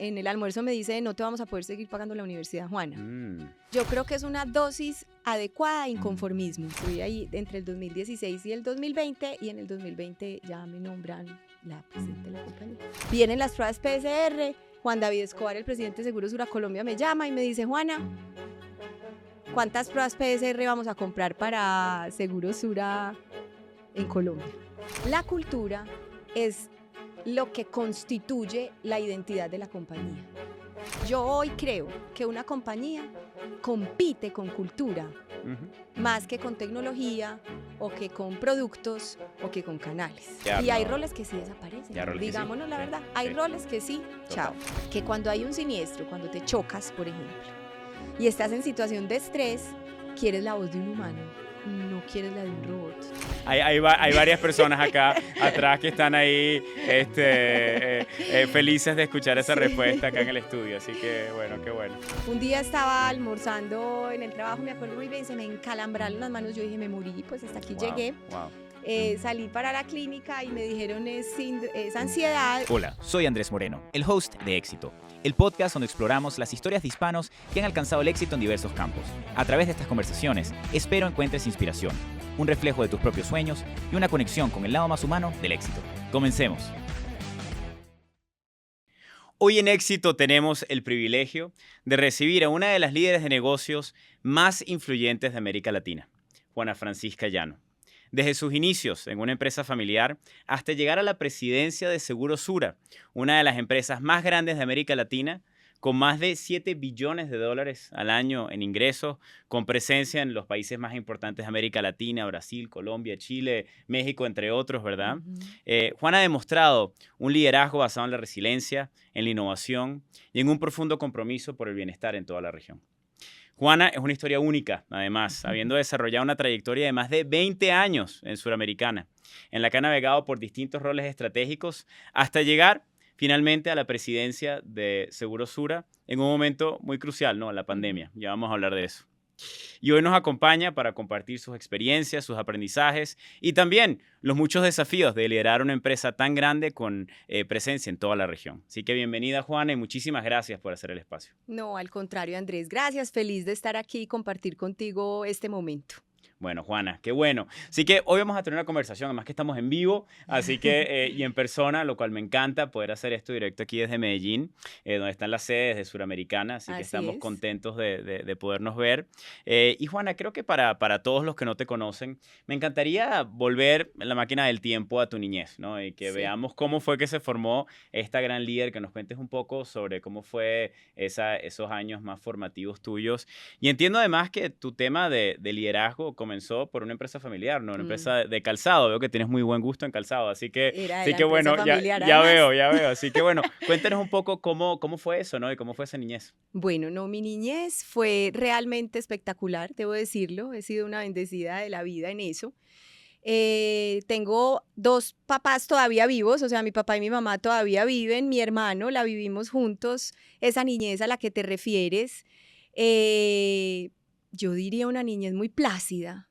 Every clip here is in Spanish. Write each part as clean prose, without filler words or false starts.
en el almuerzo me dice, no te vamos a poder seguir pagando la universidad, Juana. Yo creo que es una dosis adecuada de inconformismo. Estuve ahí entre el 2016 y el 2020 y en el 2020 ya me nombran la presidenta de la compañía. Vienen las pruebas PCR, Juan David Escobar, el presidente de Seguros Sura Colombia, me llama y me dice, Juana, ¿cuántas pruebas PCR vamos a comprar para Seguros Sura en Colombia? La cultura es lo que constituye la identidad de la compañía. Yo hoy creo que una compañía compite con cultura más que con tecnología o que con productos o que con canales. Ya, y hay no. roles que sí desaparecen. Roles Digámonos que sí. la verdad, hay Sí. roles que sí, Total. chao. Que cuando hay un siniestro, cuando te chocas, por ejemplo, y estás en situación de estrés, quieres la voz de un humano, no quieres la de un robot. Hay varias personas acá atrás que están ahí felices de escuchar esa respuesta acá en el estudio, así que bueno, qué bueno. Un día estaba almorzando en el trabajo, me acuerdo muy bien, se me encalambraron las manos, yo dije, me morí, pues hasta aquí llegué. Wow. Salí para la clínica y me dijeron es ansiedad. Hola, soy Andrés Moreno, el host de Éxito, el podcast donde exploramos las historias de hispanos que han alcanzado el éxito en diversos campos. A través de estas conversaciones, espero encuentres inspiración, un reflejo de tus propios sueños y una conexión con el lado más humano del éxito. Comencemos. Hoy en Éxito tenemos el privilegio de recibir a una de las líderes de negocios más influyentes de América Latina, Juana Francisca Llano. Desde sus inicios en una empresa familiar hasta llegar a la presidencia de Seguros Sura, una de las empresas más grandes de América Latina, con más de $7 billones al año en ingresos, con presencia en los países más importantes de América Latina, Brasil, Colombia, Chile, México, entre otros, ¿verdad? Juana ha demostrado un liderazgo basado en la resiliencia, en la innovación y en un profundo compromiso por el bienestar en toda la región. Juana es una historia única, además, habiendo desarrollado una trayectoria de más de 20 años en Suramericana, en la que ha navegado por distintos roles estratégicos hasta llegar finalmente a la presidencia de Seguros Sura en un momento muy crucial, ¿no? La pandemia. Ya vamos a hablar de eso. Y hoy nos acompaña para compartir sus experiencias, sus aprendizajes y también los muchos desafíos de liderar una empresa tan grande con presencia en toda la región. Así que bienvenida, Juana, y muchísimas gracias por hacer el espacio. No, al contrario, Andrés, gracias, feliz de estar aquí y compartir contigo este momento. Bueno, Juana, qué bueno. Así que hoy vamos a tener una conversación, además que estamos en vivo, así que, y en persona, lo cual me encanta poder hacer esto directo aquí desde Medellín, donde están las sedes de Suramericana, así que estamos contentos de podernos ver. Y Juana, creo que para todos los que no te conocen, me encantaría volver la máquina del tiempo a tu niñez, ¿no? Y que veamos cómo fue que se formó esta gran líder, que nos cuentes un poco sobre cómo fue esos años más formativos tuyos. Y entiendo además que tu tema de liderazgo comenzó por una empresa familiar, ¿no? Una empresa de calzado. Veo que tienes muy buen gusto en calzado, así que bueno, ya veo. Así que bueno, cuéntanos un poco cómo fue eso, ¿no? Y cómo fue esa niñez. Bueno, no, mi niñez fue realmente espectacular, debo decirlo. He sido una bendecida de la vida en eso. Tengo 2 papás todavía vivos, o sea, mi papá y mi mamá todavía viven, mi hermano, la vivimos juntos, esa niñez a la que te refieres. Yo diría una niñez muy plácida,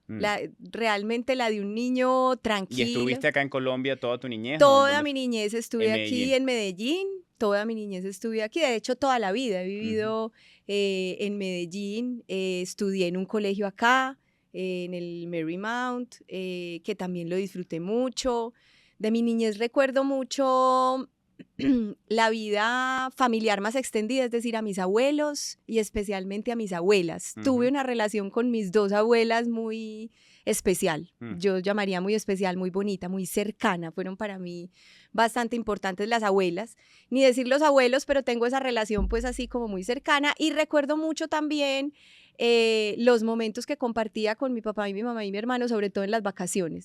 realmente la de un niño tranquilo. ¿Y estuviste acá en Colombia toda tu niñez? Toda mi niñez estuve aquí en Medellín, toda mi niñez estuve aquí, de hecho toda la vida he vivido en Medellín, estudié en un colegio acá, en el Marymount, que también lo disfruté mucho. De mi niñez recuerdo mucho la vida familiar más extendida, es decir, a mis abuelos y especialmente a mis abuelas. Tuve una relación con mis 2 abuelas muy especial, yo llamaría muy especial, muy bonita, muy cercana. Fueron para mí bastante importantes las abuelas, ni decir los abuelos, pero tengo esa relación pues así como muy cercana. Y recuerdo mucho también los momentos que compartía con mi papá y mi mamá y mi hermano, sobre todo en las vacaciones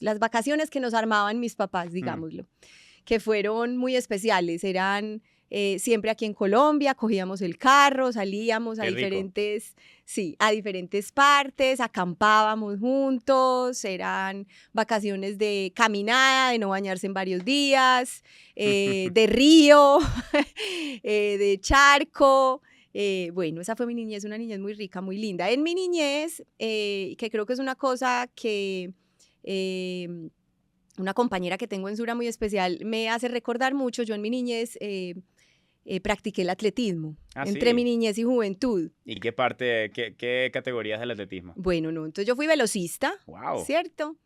que nos armaban mis papás, digámoslo, que fueron muy especiales. Eran siempre aquí en Colombia, cogíamos el carro, salíamos a diferentes partes, acampábamos juntos, eran vacaciones de caminada, de no bañarse en varios días, de río, de charco. Bueno, esa fue mi niñez, una niñez muy rica, muy linda. En mi niñez, que creo que es una cosa que una compañera que tengo en Sura muy especial me hace recordar mucho. Yo en mi niñez practiqué el atletismo entre sí. mi niñez y juventud. ¿Y qué categorías del atletismo? Bueno, no, entonces yo fui velocista, Wow. ¿cierto?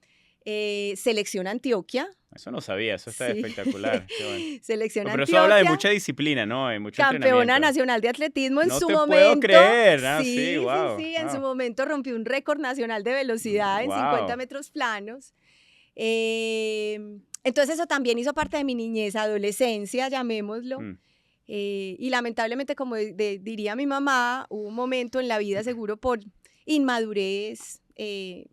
Selección Antioquia. Eso no sabía, eso está Sí. espectacular. Qué bueno. Selección Pero Antioquia. eso habla de mucha disciplina, ¿no? Y mucho Campeona entrenamiento. nacional de atletismo en No su te momento. puedo creer. Sí, wow. sí, en su momento rompí un récord nacional de velocidad en 50 metros planos. Entonces eso también hizo parte de mi niñez, adolescencia, llamémoslo. Y lamentablemente, como diría mi mamá, hubo un momento en la vida, seguro por inmadurez, bueno,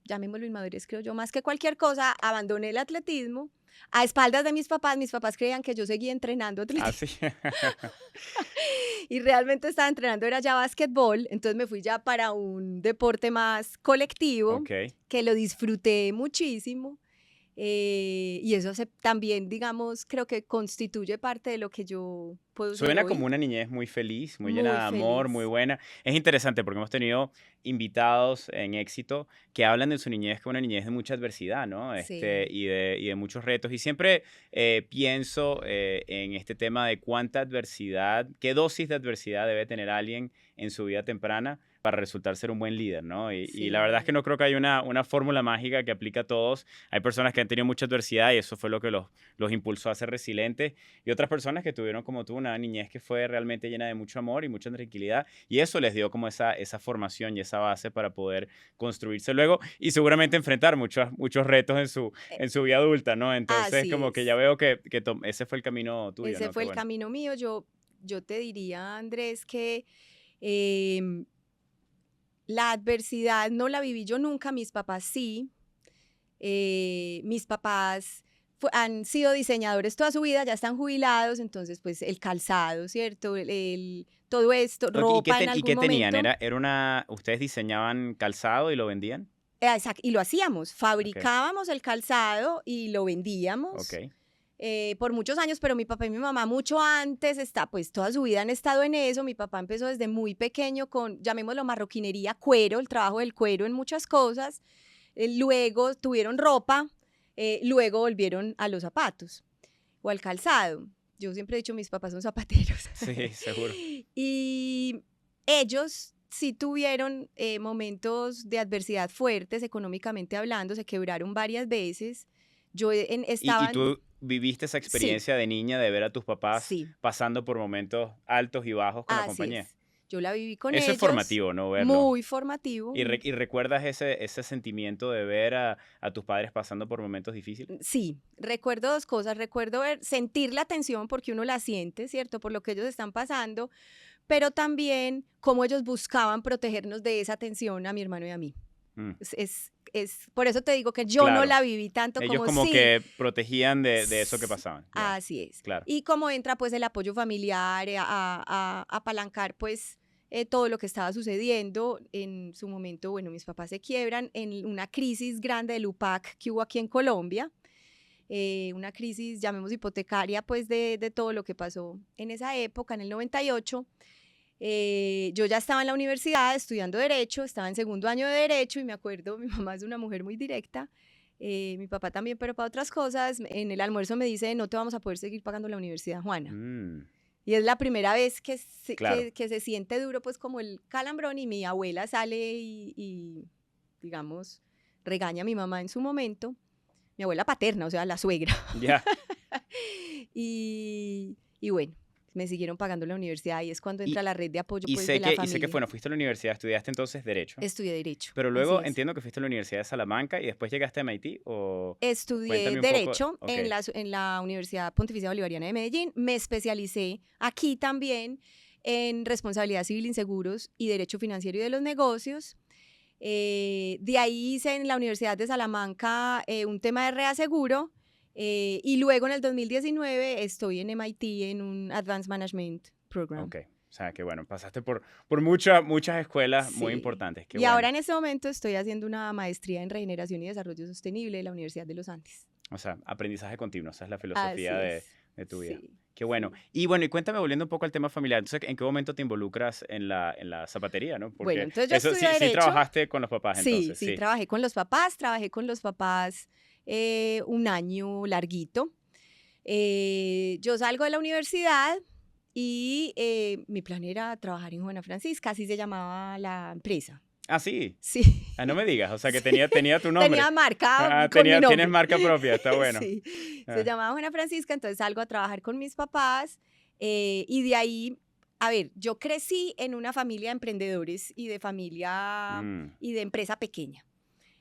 llamémoslo inmadurez, creo yo, más que cualquier cosa, abandoné el atletismo a espaldas de mis papás. Mis papás creían que yo seguía entrenando atletismo. Sí. Y realmente estaba entrenando, era ya básquetbol, entonces me fui ya para un deporte más colectivo, que lo disfruté muchísimo. Y eso también, digamos, creo que constituye parte de lo que yo puedo ser Suena hoy. como una niñez muy feliz, muy llena de amor, muy buena. Es interesante porque hemos tenido invitados en Éxito que hablan de su niñez como una niñez de mucha adversidad, ¿no? Sí. Y de muchos retos. Y siempre pienso en este tema de cuánta adversidad, qué dosis de adversidad debe tener alguien en su vida temprana para resultar ser un buen líder, ¿no? Y la verdad es que no creo que haya una fórmula mágica que aplique a todos. Hay personas que han tenido mucha adversidad y eso fue lo que los impulsó a ser resilientes. Y otras personas que tuvieron, como tú, una niñez que fue realmente llena de mucho amor y mucha tranquilidad. Y eso les dio como esa formación y esa base para poder construirse luego y seguramente enfrentar muchos retos en su vida adulta, ¿no? Entonces, como que ya veo que ese fue el camino tuyo, Ese ¿no? fue el camino mío. Yo te diría, Andrés, que la adversidad no la viví yo nunca, mis papás sí. Mis papás han sido diseñadores toda su vida, ya están jubilados, entonces pues el calzado, ¿cierto? Todo esto, ropa en algún ¿Y qué tenían? momento. ¿Ustedes diseñaban calzado y lo vendían? Exacto, y lo hacíamos, fabricábamos el calzado y lo vendíamos. Por muchos años, pero mi papá y mi mamá mucho antes, pues toda su vida han estado en eso. Mi papá empezó desde muy pequeño con, llamémoslo, marroquinería, cuero, el trabajo del cuero en muchas cosas. Luego tuvieron ropa, luego volvieron a los zapatos o al calzado. Yo siempre he dicho, mis papás son zapateros. Sí, seguro. Y ellos sí tuvieron momentos de adversidad fuertes, económicamente hablando, se quebraron varias veces. Yo estaba... ¿Y tú viviste esa experiencia de niña de ver a tus papás pasando por momentos altos y bajos con la compañía? Es. Yo la viví con ellos. Eso es formativo, ¿no? Verlo. Muy formativo. ¿Y recuerdas ese sentimiento de ver a tus padres pasando por momentos difíciles? Sí, recuerdo dos cosas. Recuerdo sentir la tensión porque uno la siente, ¿cierto? Por lo que ellos están pasando, pero también cómo ellos buscaban protegernos de esa tensión a mi hermano y a mí. Por eso te digo que yo no la viví tanto ellos como que protegían de eso que pasaban. Así es. Claro. Y cómo entra pues el apoyo familiar a apalancar pues todo lo que estaba sucediendo. En su momento, bueno, mis papás se quiebran en una crisis grande del UPAC que hubo aquí en Colombia. Una crisis, llamemos hipotecaria, pues de todo lo que pasó en esa época, en el 98. Yo ya estaba en la universidad estudiando Derecho, estaba en segundo año de Derecho y me acuerdo, mi mamá es una mujer muy directa, mi papá también, pero para otras cosas. En el almuerzo me dice, no te vamos a poder seguir pagando la universidad, Juana. Y es la primera vez que se siente duro, pues como el calambrón, y mi abuela sale y digamos, regaña a mi mamá en su momento, mi abuela paterna, o sea, la suegra. Ya. Y bueno, me siguieron pagando la universidad y es cuando entra la red de apoyo de la familia. Y sé que fuiste a la universidad, ¿estudiaste entonces Derecho? Estudié Derecho. Pero luego entiendo que fuiste a la Universidad de Salamanca y después llegaste a MIT, ¿o? Estudié Derecho en la Universidad Pontificia Bolivariana de Medellín. Me especialicé aquí también en Responsabilidad Civil, Inseguros y Derecho Financiero y de los Negocios. De ahí hice en la Universidad de Salamanca un tema de reaseguro. Y luego en el 2019 estoy en MIT en un Advanced Management Program. Ok, o sea que bueno, pasaste por muchas escuelas muy importantes. Y ahora en este momento estoy haciendo una maestría en Regeneración y Desarrollo Sostenible de la Universidad de los Andes. O sea, aprendizaje continuo, esa es la filosofía de tu vida. Sí. Qué bueno. Y bueno, y cuéntame, volviendo un poco al tema familiar, entonces, ¿en qué momento te involucras en la zapatería, no? Porque bueno, entonces yo estudié Derecho. Sí trabajaste con los papás, entonces. Sí, trabajé con los papás un año larguito. Yo salgo de la universidad Y mi plan era trabajar en Juana Francisca, así se llamaba la empresa. Ah, sí. Sí. Ah, no me digas, o sea que Sí. tenía tu nombre. Tenía marca con mi nombre. Tienes marca propia, está bueno. Sí. Ah. Se llamaba Juana Francisca, entonces salgo a trabajar con mis papás y de ahí, a ver, yo crecí en una familia de emprendedores y de familia y de empresa pequeña.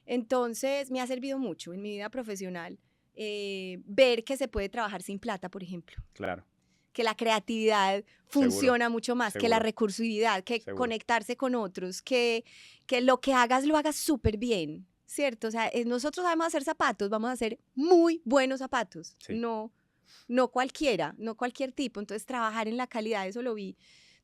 Entonces me ha servido mucho en mi vida profesional ver que se puede trabajar sin plata, por ejemplo. Claro. Que la creatividad funciona mucho más, que la recursividad, que conectarse con otros, que lo que hagas lo hagas súper bien, ¿cierto? O sea, nosotros sabemos hacer zapatos, vamos a hacer muy buenos zapatos, Sí. no cualquiera, no cualquier tipo. Entonces, trabajar en la calidad, eso lo vi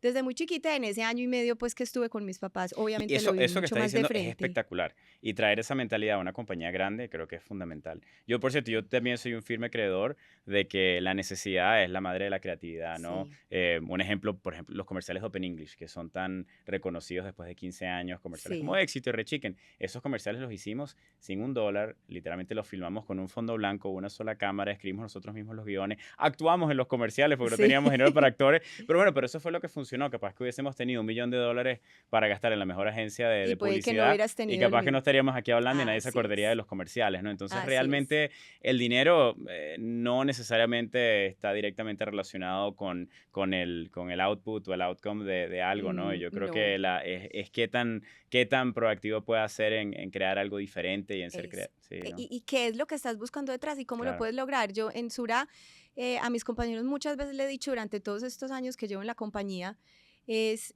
desde muy chiquita, en ese año y medio pues que estuve con mis papás, obviamente eso, lo vi eso que mucho estás más de diciendo frente. es espectacular. Y traer esa mentalidad a una compañía grande creo que es fundamental. Yo, por cierto, yo también soy un firme creedor de que la necesidad es la madre de la creatividad, ¿no? Sí. Un ejemplo, por ejemplo, los comerciales de Open English, que son tan reconocidos después de 15 años, comerciales Sí. como Éxito y Rechicken. Esos comerciales los hicimos sin $1, literalmente los filmamos con un fondo blanco, una sola cámara, escribimos nosotros mismos los guiones, actuamos en los comerciales porque no Sí. teníamos dinero para actores, pero bueno, pero eso fue lo que funcionó. Capaz que hubiésemos tenido $1 millón para gastar en la mejor agencia de puede que no publicidad hubieras y tenido capaz que no estaríamos aquí hablando y nadie se Así acordaría es. de los comerciales, ¿no? Entonces Así realmente el dinero no necesariamente está directamente relacionado con el output o el outcome de algo, ¿no? Y yo creo No. que es qué tan proactivo puede ser en crear algo diferente y en ser creativo. Sí, ¿no? ¿Y qué es lo que estás buscando detrás y cómo Claro. lo puedes lograr? Yo en Sura, a mis compañeros muchas veces le he dicho durante todos estos años que llevo en la compañía, es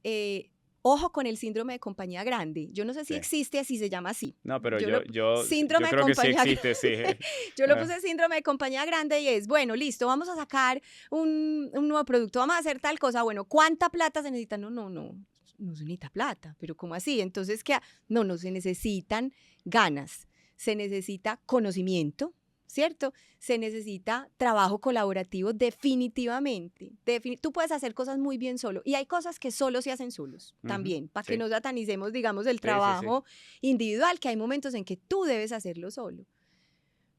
ojo con el síndrome de compañía grande. Yo no sé si Sí. existe, si se llama así. No, pero síndrome yo de creo que sí compañía existe, sí. Yo lo puse síndrome de compañía grande y es, bueno, listo, vamos a sacar un nuevo producto, vamos a hacer tal cosa. Bueno, ¿cuánta plata se necesita? No se necesita plata, pero ¿cómo así? Entonces, ¿qué? No se necesitan ganas, se necesita conocimiento, ¿cierto? Se necesita trabajo colaborativo definitivamente. Tú puedes hacer cosas muy bien solo y hay cosas que solo se hacen solos también, para que no satanicemos, digamos, el trabajo individual, que hay momentos en que tú debes hacerlo solo.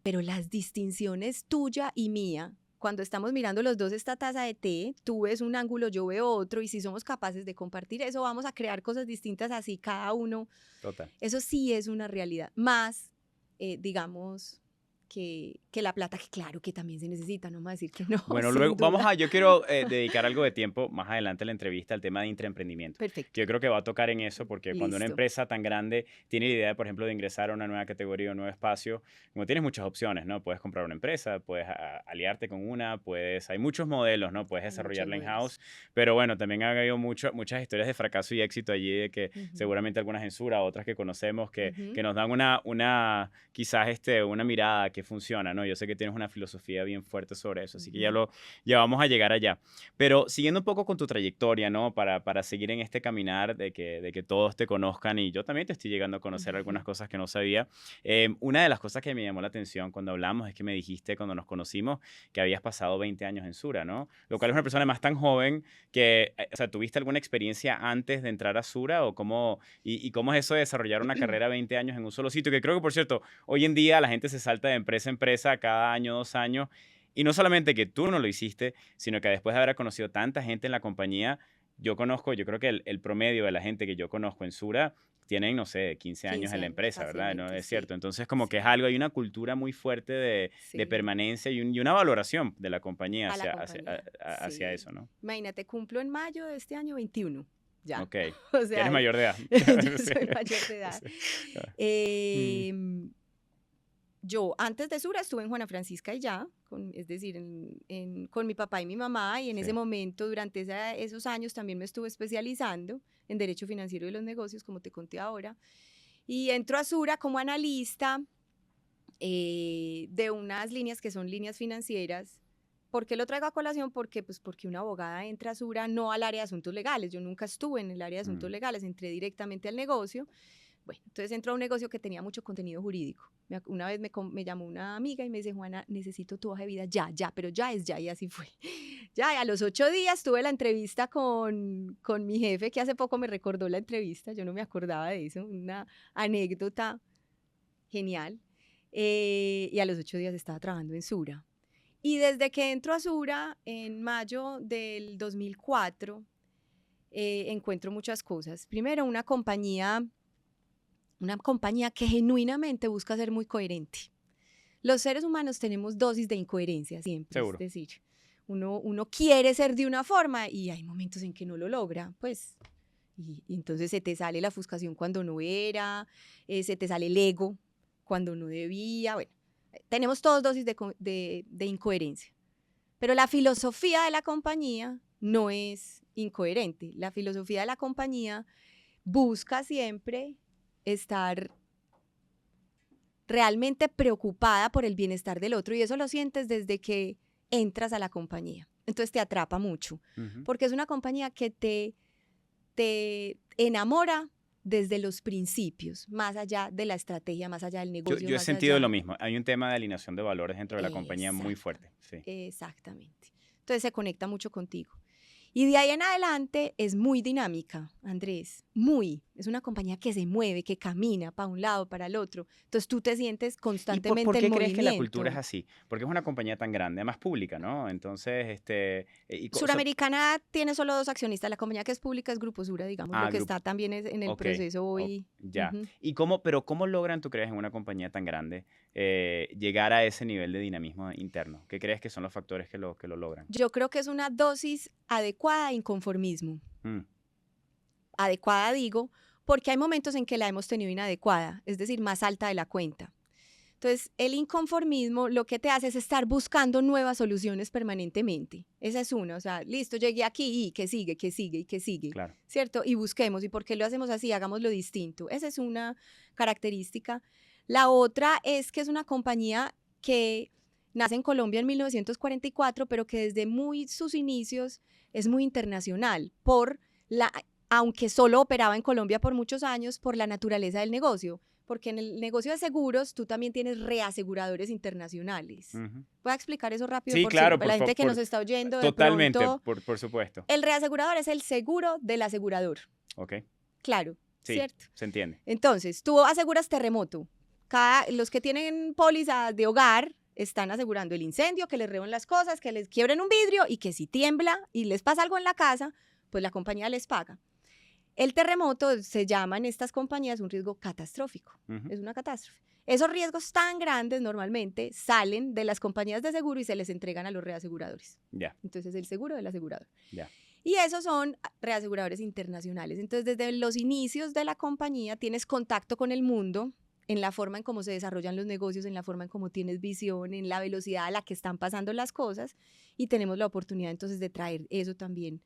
Pero las distinciones tuya y mía, cuando estamos mirando los dos esta taza de té, tú ves un ángulo, yo veo otro, y si somos capaces de compartir eso, vamos a crear cosas distintas así, cada uno. Total. Eso sí es una realidad. Más, digamos, que la plata, que claro que también se necesita, no me va a decir que no. Bueno, sin luego duda. yo quiero dedicar algo de tiempo más adelante en la entrevista al tema de intraemprendimiento. Perfecto. Que yo creo que va a tocar en eso porque cuando una Listo. empresa tan grande tiene la idea, por ejemplo, de ingresar a una nueva categoría, un nuevo espacio, como tienes muchas opciones, ¿no? Puedes comprar una empresa, puedes aliarte con una, hay muchos modelos, ¿no? Puedes desarrollarla in-house, pero bueno, también ha habido muchas historias de fracaso y éxito allí, de que seguramente algunas en Sura, otras que conocemos, que nos dan quizás una mirada que funciona, ¿no? Yo sé que tienes una filosofía bien fuerte sobre eso, así que ya vamos a llegar allá. Pero siguiendo un poco con tu trayectoria, ¿no? Para seguir en este caminar de que todos te conozcan, y yo también te estoy llegando a conocer algunas cosas que no sabía. Una de las cosas que me llamó la atención cuando hablamos es que me dijiste cuando nos conocimos que habías pasado 20 años en Sura, ¿no? Lo cual es una persona más tan joven que, o sea, ¿tuviste alguna experiencia antes de entrar a Sura o cómo es eso de desarrollar una carrera 20 años en un solo sitio? Que creo que, por cierto, hoy en día la gente se salta de empresa a empresa cada año, 2 años. Y no solamente que tú no lo hiciste, sino que después de haber conocido tanta gente en la compañía, yo creo que el promedio de la gente que yo conozco en Sura tienen, no sé, 15 años en la empresa, ¿verdad? ¿No es cierto? Entonces, como que es algo, hay una cultura muy fuerte de permanencia y una valoración de la compañía hacia eso, ¿no? Imagínate, cumplo en mayo de este año 21. Ya. Ok. O sea, eres mayor de edad. Yo soy mayor de edad. Yo antes de Sura estuve en Juana Francisca y ya, es decir, con mi papá y mi mamá, y en ese momento, durante esos años, también me estuve especializando en Derecho Financiero de los Negocios, como te conté ahora, y entro a Sura como analista de unas líneas que son líneas financieras. ¿Por qué lo traigo a colación? Porque una abogada entra a Sura no al área de asuntos legales. Yo nunca estuve en el área de asuntos legales, entré directamente al negocio. Bueno, entonces entró a un negocio que tenía mucho contenido jurídico. Una vez me llamó una amiga y me dice, Juana, necesito tu hoja de vida ya, pero ya es ya, y así fue. Ya, y a los 8 días tuve la entrevista con mi jefe, que hace poco me recordó la entrevista, yo no me acordaba de eso, una anécdota genial. Y a los 8 días estaba trabajando en Sura. Y desde que entro a Sura en mayo del 2004, encuentro muchas cosas. Primero, una compañía que genuinamente busca ser muy coherente. Los seres humanos tenemos dosis de incoherencia siempre. Seguro. Es decir, uno quiere ser de una forma y hay momentos en que no lo logra, pues. Y entonces se te sale la ofuscación cuando no era, se te sale el ego cuando no debía. Bueno, tenemos todos dosis de incoherencia. Pero la filosofía de la compañía no es incoherente. La filosofía de la compañía busca siempre estar realmente preocupada por el bienestar del otro y eso lo sientes desde que entras a la compañía. Entonces te atrapa mucho, porque es una compañía que te enamora desde los principios, más allá de la estrategia, más allá del negocio. Yo he sentido lo mismo. Hay un tema de alineación de valores dentro de la compañía muy fuerte. Sí. Exactamente. Entonces se conecta mucho contigo. Y de ahí en adelante es muy dinámica, Andrés, es una compañía que se mueve, que camina para un lado, para el otro. Entonces tú te sientes constantemente en movimiento. ¿Por qué crees que la cultura es así? Porque es una compañía tan grande, además pública, ¿no? Entonces, Suramericana tiene solo 2 accionistas. La compañía que es pública es Grupo Sura, digamos, lo que está también es en el proceso hoy. Ya. Pero ¿cómo logran, tú crees, en una compañía tan grande llegar a ese nivel de dinamismo interno? ¿Qué crees que son los factores que lo logran? Yo creo que es una dosis adecuada de inconformismo. Adecuada, digo, porque hay momentos en que la hemos tenido inadecuada, es decir, más alta de la cuenta. Entonces, el inconformismo lo que te hace es estar buscando nuevas soluciones permanentemente. Esa es una, o sea, listo, llegué aquí y ¿qué sigue? ¿Qué sigue? ¿Y qué sigue? Claro. ¿Cierto? Y busquemos, ¿y por qué lo hacemos así? Hagámoslo distinto. Esa es una característica. La otra es que es una compañía que nace en Colombia en 1944, pero que desde sus inicios es muy internacional, aunque solo operaba en Colombia por muchos años, por la naturaleza del negocio. Porque en el negocio de seguros tú también tienes reaseguradores internacionales. ¿Voy a explicar eso rápido? Sí, claro. Para la gente que nos está oyendo. Totalmente, de pronto, por supuesto. El reasegurador es el seguro del asegurador. Ok. Claro, sí, ¿cierto? Se entiende. Entonces, tú aseguras terremoto. Los que tienen pólizas de hogar están asegurando el incendio, que les roben las cosas, que les quiebren un vidrio y que si tiembla y les pasa algo en la casa, pues la compañía les paga. El terremoto se llama en estas compañías un riesgo catastrófico, es una catástrofe. Esos riesgos tan grandes normalmente salen de las compañías de seguro y se les entregan a los reaseguradores. Entonces el seguro del asegurador. Y esos son reaseguradores internacionales. Entonces desde los inicios de la compañía tienes contacto con el mundo en la forma en cómo se desarrollan los negocios, en la forma en cómo tienes visión, en la velocidad a la que están pasando las cosas y tenemos la oportunidad entonces de traer eso también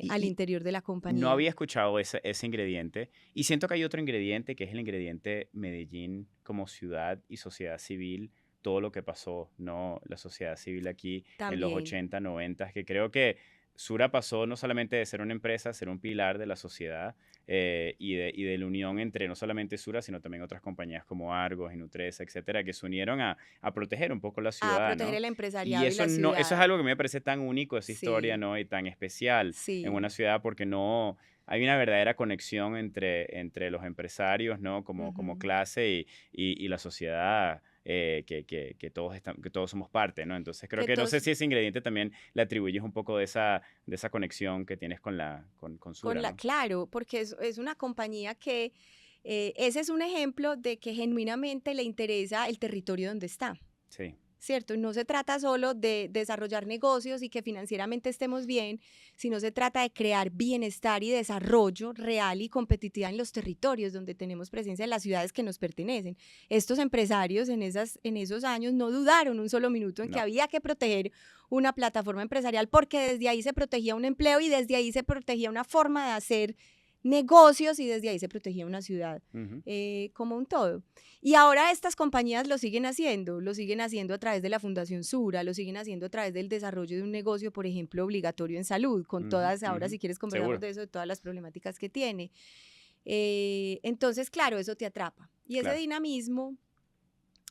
al interior de la compañía. No había escuchado ese ingrediente y siento que hay otro ingrediente que es el ingrediente Medellín como ciudad y sociedad civil, todo lo que pasó, ¿no? La sociedad civil aquí también. En los 80, 90, que creo que Sura pasó no solamente de ser una empresa a ser un pilar de la sociedad y de la unión entre no solamente Sura, sino también otras compañías como Argos y Nutresa, etcétera, que se unieron a proteger un poco la ciudad. A proteger el empresariado y eso la ciudad. Eso es algo que me parece tan único, esa historia, ¿no? Y tan especial en una ciudad porque no... Hay una verdadera conexión entre los empresarios, ¿no? Como clase y la sociedad que todos somos parte, ¿no? Entonces creo que no sé si ese ingrediente también le atribuyes un poco de esa conexión que tienes con Sura, ¿no? Claro, porque es una compañía que ese es un ejemplo de que genuinamente le interesa el territorio donde está. Sí. ¿Cierto? No se trata solo de desarrollar negocios y que financieramente estemos bien, sino se trata de crear bienestar y desarrollo real y competitividad en los territorios donde tenemos presencia, en las ciudades que nos pertenecen. Estos empresarios en esos años no dudaron un solo minuto en que había que proteger una plataforma empresarial porque desde ahí se protegía un empleo y desde ahí se protegía una forma de hacer negocios y desde ahí se protegía una ciudad como un todo. Y ahora estas compañías lo siguen haciendo a través de la Fundación Sura, lo siguen haciendo a través del desarrollo de un negocio, por ejemplo, obligatorio en salud, con todas, ahora si quieres conversamos de eso, de todas las problemáticas que tiene. Entonces, claro, eso te atrapa. Y ese dinamismo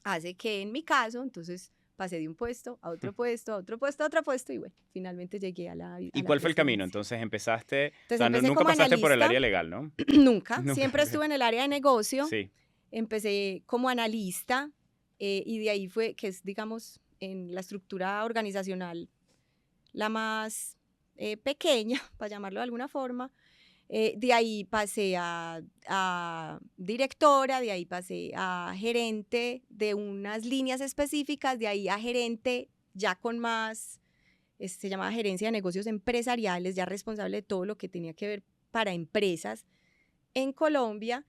hace que en mi caso, entonces... pasé de un puesto a otro puesto, a otro puesto, a otro puesto y bueno, finalmente llegué a la ¿Y cuál fue el camino? Entonces empezaste, nunca pasaste analista, por el área legal, ¿no? Nunca, siempre estuve en el área de negocio. Sí. Empecé como analista y de ahí fue, que es digamos en la estructura organizacional la más pequeña, para llamarlo de alguna forma. De ahí pasé a directora, de ahí pasé a gerente de unas líneas específicas, de ahí a gerente ya con más, se llamaba gerencia de negocios empresariales, ya responsable de todo lo que tenía que ver para empresas en Colombia.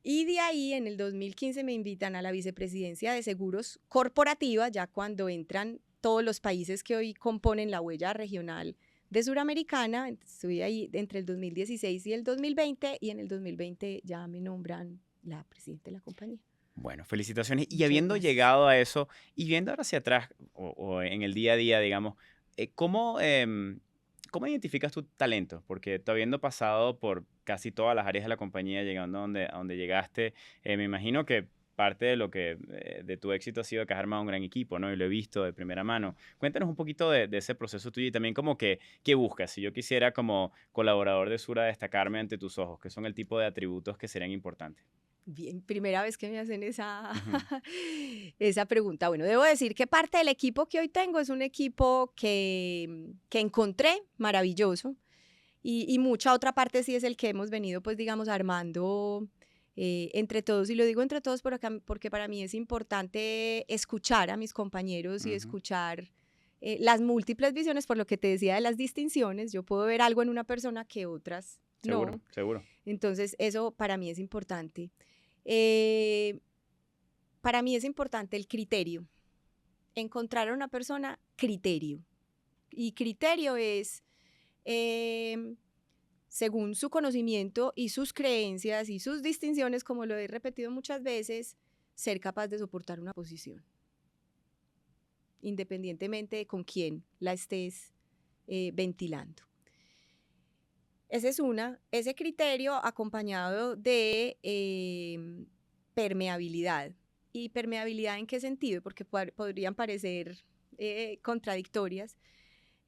Y de ahí en el 2015 me invitan a la vicepresidencia de seguros corporativa, ya cuando entran todos los países que hoy componen la huella regional de Suramericana. Estuve ahí entre el 2016 y el 2020 y en el 2020 ya me nombran la presidenta de la compañía. Bueno, felicitaciones. Y Muchas habiendo gracias. llegado a eso y viendo ahora hacia atrás o en el día a día, digamos, ¿cómo identificas tu talento? Porque tú habiendo pasado por casi todas las áreas de la compañía, llegando a donde llegaste, me imagino que parte de lo que de tu éxito ha sido que has armado un gran equipo, ¿no? Y lo he visto de primera mano. Cuéntanos un poquito de ese proceso tuyo y también como que, ¿qué buscas? Si yo quisiera como colaborador de Sura destacarme ante tus ojos, ¿qué son el tipo de atributos que serían importantes? Bien, primera vez que me hacen esa, Ujú. esa pregunta. Bueno, debo decir que parte del equipo que hoy tengo es un equipo que encontré maravilloso y mucha otra parte sí es el que hemos venido, pues digamos, armando entre todos. Y lo digo entre todos porque para mí es importante escuchar a mis compañeros y Ujú. escuchar las múltiples visiones, por lo que te decía de las distinciones. Yo puedo ver algo en una persona que otras Seguro, no. seguro. Entonces, eso para mí es importante. Eh, para mí es importante el criterio, encontrar a una persona criterio. Y criterio es, según su conocimiento y sus creencias y sus distinciones, como lo he repetido muchas veces, ser capaz de soportar una posición, independientemente de con quién la estés ventilando. Ese criterio acompañado de permeabilidad. ¿Y permeabilidad en qué sentido? Porque podrían parecer contradictorias.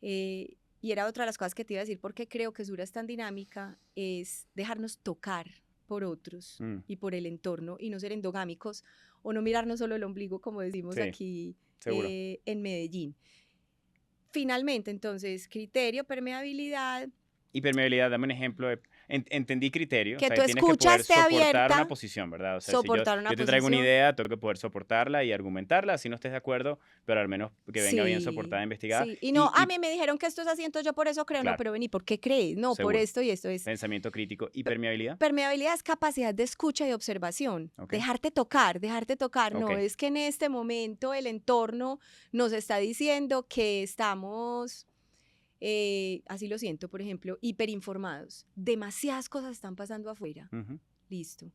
Y era otra de las cosas que te iba a decir, porque creo que Sura es tan dinámica, es dejarnos tocar por otros y por el entorno y no ser endogámicos o no mirarnos solo el ombligo, como decimos Sí, aquí seguro. en Medellín. Finalmente, entonces, criterio, permeabilidad. Y permeabilidad, dame un ejemplo. Entendí criterio, o Que sea, tú tienes que poder escuchas, te soportar una abierta, posición, ¿verdad? O sea, si soportar yo una te traigo una posición. idea, tengo que poder soportarla y argumentarla, si no estés de acuerdo, pero al menos que venga bien soportada, Sí, investigada. sí. Y no, a Y mí me dijeron que esto es así, entonces yo por eso creo, no, claro, pero vení, ¿por qué crees? No, por seguro. esto y esto es. Pensamiento crítico. ¿Y permeabilidad? Permeabilidad es capacidad de escucha y observación. Ok, Dejarte tocar, dejarte tocar. ok, No es que en este momento el entorno nos está diciendo que estamos, así lo siento, por ejemplo, hiperinformados. Demasiadas cosas están pasando afuera. ujú, Listo.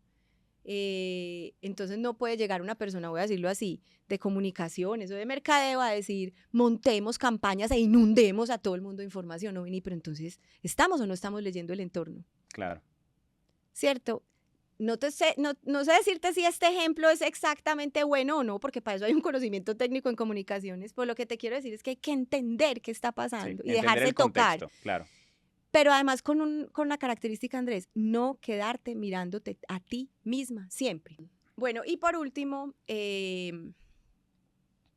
Entonces no puede llegar una persona, voy a decirlo así, de comunicaciones o de mercadeo a decir, montemos campañas e inundemos a todo el mundo de información. No, vení, pero entonces, ¿estamos o no estamos leyendo el entorno? claro. ¿Cierto? No sé decirte si este ejemplo es exactamente bueno o no, porque para eso hay un conocimiento técnico en comunicaciones, pero lo que te quiero decir es que hay que entender qué está Sí, pasando y entender dejarse el tocar. contexto, claro. Pero además con una característica, Andrés, no quedarte mirándote a ti misma siempre. Bueno, y por último,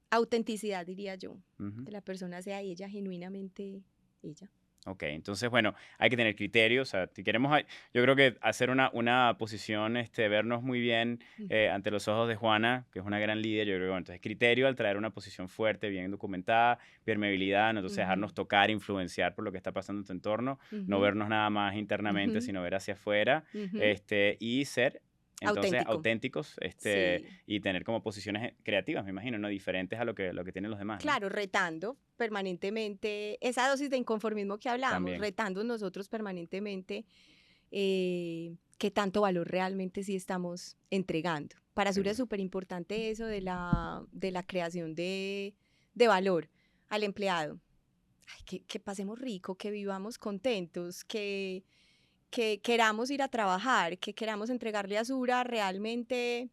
autenticidad, diría yo, Ujú. que la persona sea ella, genuinamente ella. Ok, entonces, bueno, hay que tener criterio, o sea, si queremos, yo creo que hacer una posición, vernos muy bien ante los ojos de Juana, que es una gran líder, yo creo que, bueno, entonces, criterio al traer una posición fuerte, bien documentada, permeabilidad, ¿no? Entonces, dejarnos tocar, influenciar por lo que está pasando en tu entorno, no vernos nada más internamente, sino ver hacia afuera, y ser, entonces, Auténtico. auténticos, Sí. y tener como posiciones creativas, me imagino, ¿no? Diferentes a lo que tienen los demás, ¿no? Claro, retando permanentemente esa dosis de inconformismo que hablamos, También. retando nosotros permanentemente qué tanto valor realmente sí estamos entregando. Para Sura es Seguro. súper importante eso de la creación de valor al empleado. Ay, que pasemos rico, que vivamos contentos, que queramos ir a trabajar, que queramos entregarle a Sura realmente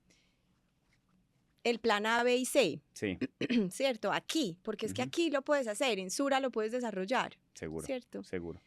el plan A, B y C. Sí, ¿Cierto? Aquí, porque es que ujú, aquí lo puedes hacer, en Sura lo puedes desarrollar, seguro, ¿cierto? seguro.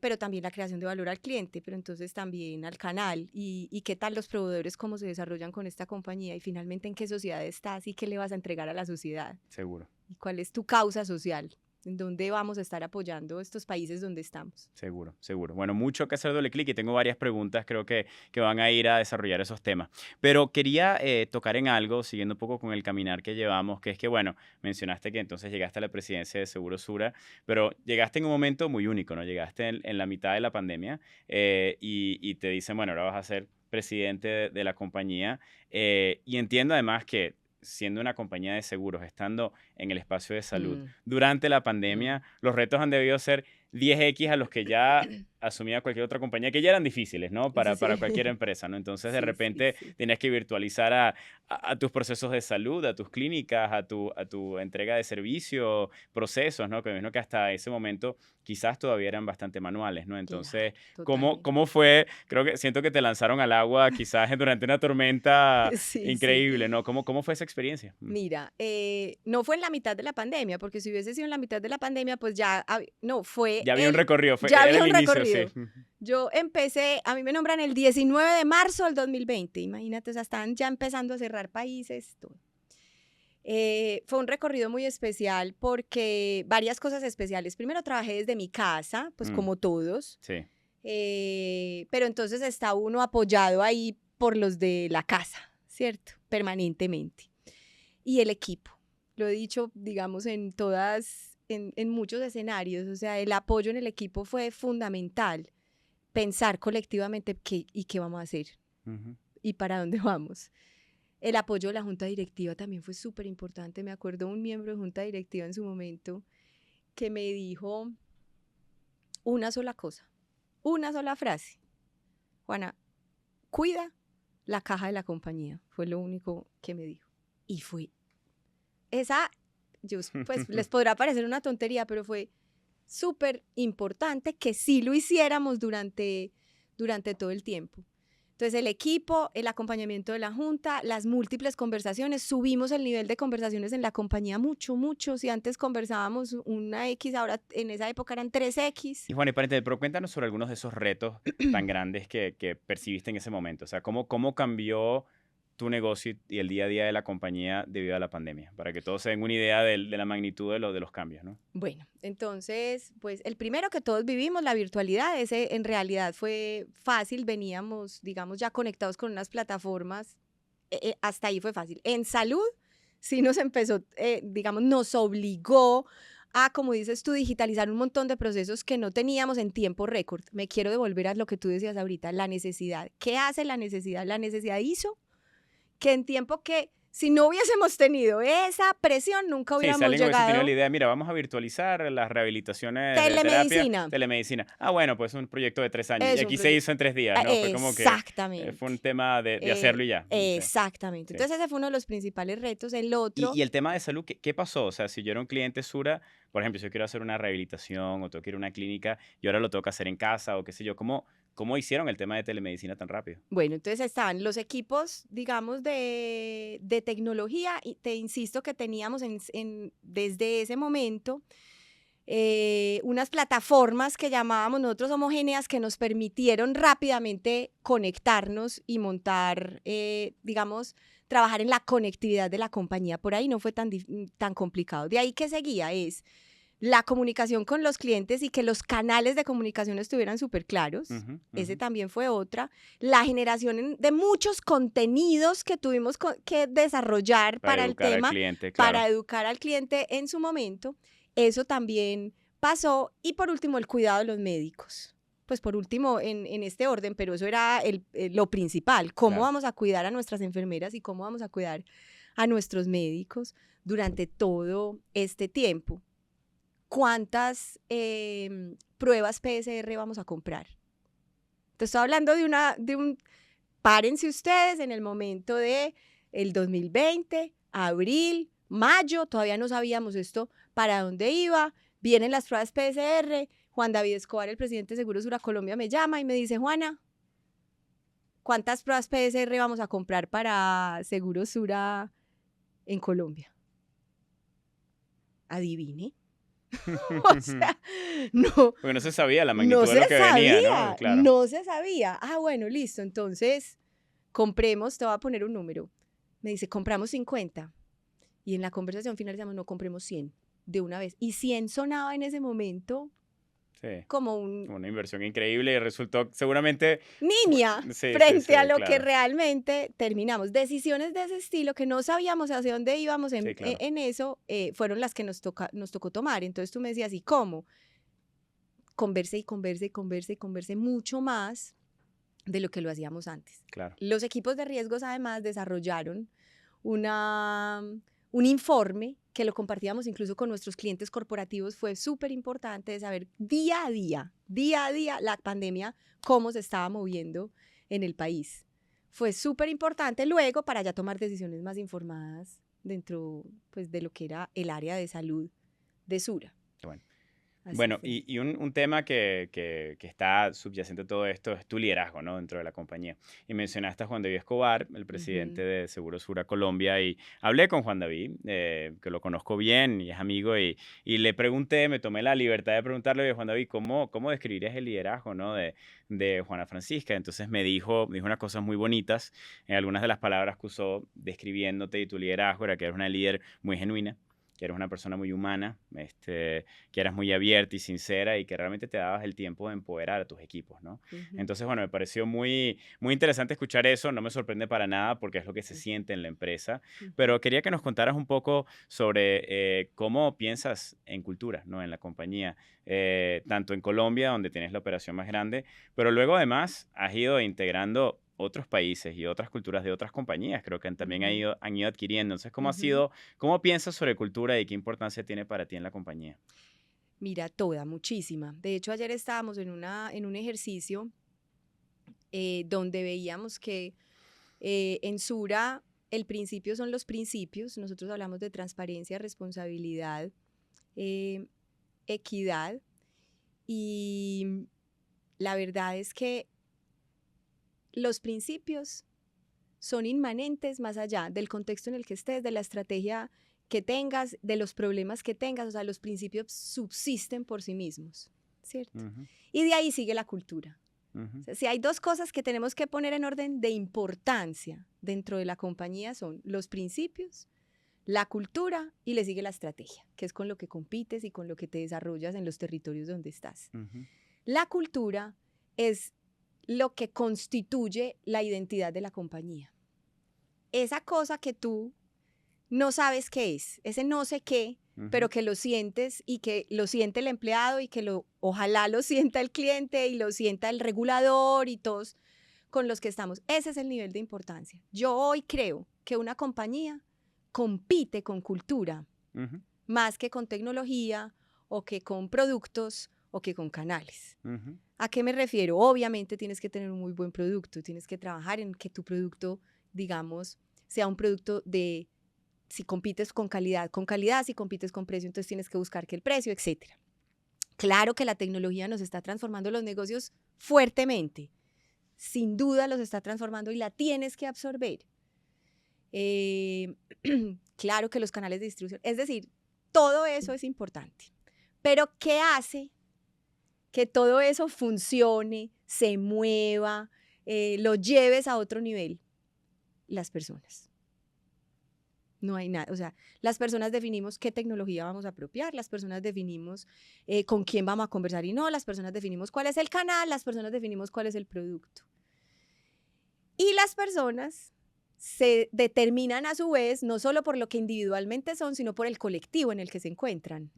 pero también la creación de valor al cliente, pero entonces también al canal y qué tal los proveedores, cómo se desarrollan con esta compañía y finalmente en qué sociedad estás y qué le vas a entregar a la sociedad. Seguro. Y cuál es tu causa social, en dónde vamos a estar apoyando estos países donde estamos. Seguro, seguro. Bueno, mucho que hacer doble clic y tengo varias preguntas, creo que van a ir a desarrollar esos temas. Pero quería tocar en algo, siguiendo un poco con el caminar que llevamos, que es que, bueno, mencionaste que entonces llegaste a la presidencia de Seguro Sura, pero llegaste en un momento muy único, ¿no? Llegaste en la mitad de la pandemia y te dicen, bueno, ahora vas a ser presidente de la compañía y entiendo además que siendo una compañía de seguros, estando en el espacio de salud, durante la pandemia, los retos han debido ser 10x a los que ya asumía cualquier otra compañía, que ya eran difíciles, ¿no? Para cualquier empresa, ¿no? Entonces, de repente, tienes que virtualizar a tus procesos de salud, a tus clínicas, a tu entrega de servicio, procesos, ¿no? Que me imagino que hasta ese momento quizás todavía eran bastante manuales, ¿no? Entonces, ¿cómo fue? Creo que siento que te lanzaron al agua quizás durante una tormenta increíble, ¿no? ¿Cómo fue esa experiencia? Mira, no fue en la mitad de la pandemia, porque si hubiese sido en la mitad de la pandemia, pues ya, no, fue... Ya había un recorrido, ya había un inicio, recorrido. sí. Yo empecé, a mí me nombran el 19 de marzo del 2020, imagínate, o sea, están ya empezando a cerrar países, todo. Fue un recorrido muy especial porque varias cosas especiales. Primero trabajé desde mi casa, pues como todos. Sí. Pero entonces está uno apoyado ahí por los de la casa, ¿cierto? Permanentemente. Y el equipo. Lo he dicho, digamos, en muchos escenarios. O sea, el apoyo en el equipo fue fundamental. Pensar colectivamente qué vamos a hacer y para dónde vamos. El apoyo de la junta directiva también fue súper importante. Me acuerdo un miembro de junta directiva en su momento que me dijo una sola cosa, una sola frase. Juana, cuida la caja de la compañía. Fue lo único que me dijo. Y fue esa, pues les podrá parecer una tontería, pero fue súper importante que sí lo hiciéramos durante todo el tiempo. Entonces, el equipo, el acompañamiento de la junta, las múltiples conversaciones, subimos el nivel de conversaciones en la compañía mucho. Si antes conversábamos una X, ahora en esa época eran 3X. Y Juan, pero cuéntanos sobre algunos de esos retos tan grandes que percibiste en ese momento. O sea, ¿cómo cambió tu negocio y el día a día de la compañía debido a la pandemia? Para que todos se den una idea de la magnitud de los cambios, ¿no? Bueno, entonces, pues el primero que todos vivimos, la virtualidad, ese en realidad fue fácil, veníamos, digamos, ya conectados con unas plataformas, hasta ahí fue fácil. En salud, sí nos empezó, digamos, nos obligó a, como dices tú, digitalizar un montón de procesos que no teníamos en tiempo récord. Me quiero devolver a lo que tú decías ahorita, la necesidad. ¿Qué hace la necesidad? La necesidad hizo que en tiempo que si no hubiésemos tenido esa presión, nunca hubiéramos llegado. Sí, tenido la idea, mira, vamos a virtualizar las rehabilitaciones telemedicina. de terapia, telemedicina. Ah, bueno, pues un proyecto de 3 años. Y aquí se hizo en 3 días, ¿no? Fue como que fue un tema de hacerlo y ya. Exactamente. Sí. Entonces ese fue uno de los principales retos. El otro... Y el tema de salud, ¿qué pasó? O sea, si yo era un cliente Sura, por ejemplo, si yo quiero hacer una rehabilitación o tengo que ir a una clínica y ahora lo tengo que hacer en casa o qué sé yo, ¿cómo hicieron el tema de telemedicina tan rápido? Bueno, entonces estaban los equipos, digamos, de tecnología, y te insisto que teníamos desde ese momento unas plataformas que llamábamos nosotros homogéneas que nos permitieron rápidamente conectarnos y montar, digamos, trabajar en la conectividad de la compañía. Por ahí no fue tan complicado. De ahí que seguía es la comunicación con los clientes y que los canales de comunicación estuvieran súper claros. Ese también fue otra. La generación de muchos contenidos que tuvimos que desarrollar para el tema, cliente, claro, para educar al cliente en su momento. Eso también pasó. Y por último, el cuidado de los médicos. Pues por último, en este orden, pero eso era lo principal. ¿Cómo vamos a cuidar a nuestras enfermeras y cómo vamos a cuidar a nuestros médicos durante todo este tiempo? ¿Cuántas pruebas PCR vamos a comprar? Te estoy hablando párense ustedes en el momento el 2020, abril, mayo, todavía no sabíamos esto para dónde iba, vienen las pruebas PCR, Juan David Escobar, el presidente de Seguro Sura Colombia, me llama y me dice, Juana, ¿cuántas pruebas PCR vamos a comprar para Seguro Sura en Colombia? Adivine. O sea, no, Porque no se sabía la magnitud no de lo se que venía, sabía, ¿no? Claro. no se sabía. Ah, bueno, listo, entonces compremos, te voy a poner un número. Me dice, compramos 50. Y en la conversación finalizamos, no, compremos 100 de una vez. Y 100 sonaba en ese momento Sí. como un Una inversión increíble y resultó seguramente... nimia Sí, frente a lo que claro. realmente terminamos. Decisiones de ese estilo que no sabíamos hacia dónde íbamos Sí, claro. en eso, fueron las que nos tocó tomar. Entonces tú me decías, ¿y cómo? Converse y converse y converse y converse mucho más de lo que lo hacíamos antes. Claro. Los equipos de riesgos además desarrollaron un informe que lo compartíamos incluso con nuestros clientes corporativos. Fue súper importante de saber día a día, la pandemia, cómo se estaba moviendo en el país. Fue súper importante luego para ya tomar decisiones más informadas dentro, pues, de lo que era el área de salud de Sura. Bueno. Así Bueno, fue. y un tema que está subyacente a todo esto es tu liderazgo, ¿no? Dentro de la compañía. Y mencionaste a Juan David Escobar, el presidente de Seguro Sura Colombia, y hablé con Juan David, que lo conozco bien y es amigo, y le pregunté, me tomé la libertad de preguntarle, "Oye, Juan David, ¿cómo describirías el liderazgo, ¿no? de Juana Francisca?". Entonces me dijo unas cosas muy bonitas. Algunas de las palabras que usó describiéndote y tu liderazgo era que eres una líder muy genuina, que eres una persona muy humana, que eras muy abierta y sincera y que realmente te dabas el tiempo de empoderar a tus equipos, ¿no? Entonces, bueno, me pareció muy, muy interesante escuchar eso, no me sorprende para nada porque es lo que se siente en la empresa, pero quería que nos contaras un poco sobre cómo piensas en cultura, ¿no? En la compañía, tanto en Colombia, donde tienes la operación más grande, pero luego además has ido integrando otros países y otras culturas de otras compañías, creo que también han ido adquiriendo. Entonces, ¿cómo piensas sobre cultura y qué importancia tiene para ti en la compañía? Mira, muchísima. De hecho, ayer estábamos en un ejercicio donde veíamos que en Sura el principio son los principios. Nosotros hablamos de transparencia, responsabilidad, equidad, y la verdad es que los principios son inmanentes más allá del contexto en el que estés, de la estrategia que tengas, de los problemas que tengas. O sea, los principios subsisten por sí mismos, ¿cierto? Y de ahí sigue la cultura. O sea, si hay dos cosas que tenemos que poner en orden de importancia dentro de la compañía, son los principios, la cultura, y le sigue la estrategia, que es con lo que compites y con lo que te desarrollas en los territorios donde estás. La cultura es lo que constituye la identidad de la compañía. Esa cosa que tú no sabes qué es, ese no sé qué, pero que lo sientes y que lo siente el empleado y que ojalá lo sienta el cliente y lo sienta el regulador y todos con los que estamos. Ese es el nivel de importancia. Yo hoy creo que una compañía compite con cultura más que con tecnología o que con productos o que con canales. ¿A qué me refiero? Obviamente tienes que tener un muy buen producto, tienes que trabajar en que tu producto, digamos, sea un producto de, si compites con calidad, si compites con precio, entonces tienes que buscar que el precio, etc. Claro que la tecnología nos está transformando los negocios fuertemente, sin duda los está transformando y la tienes que absorber. Claro que los canales de distribución, es decir, todo eso es importante, pero ¿qué hace que todo eso funcione, se mueva, lo lleves a otro nivel? Las personas. No hay nada, o sea, las personas definimos qué tecnología vamos a apropiar, las personas definimos con quién vamos a conversar y no, las personas definimos cuál es el canal, las personas definimos cuál es el producto. Y las personas se determinan a su vez no solo por lo que individualmente son, sino por el colectivo en el que se encuentran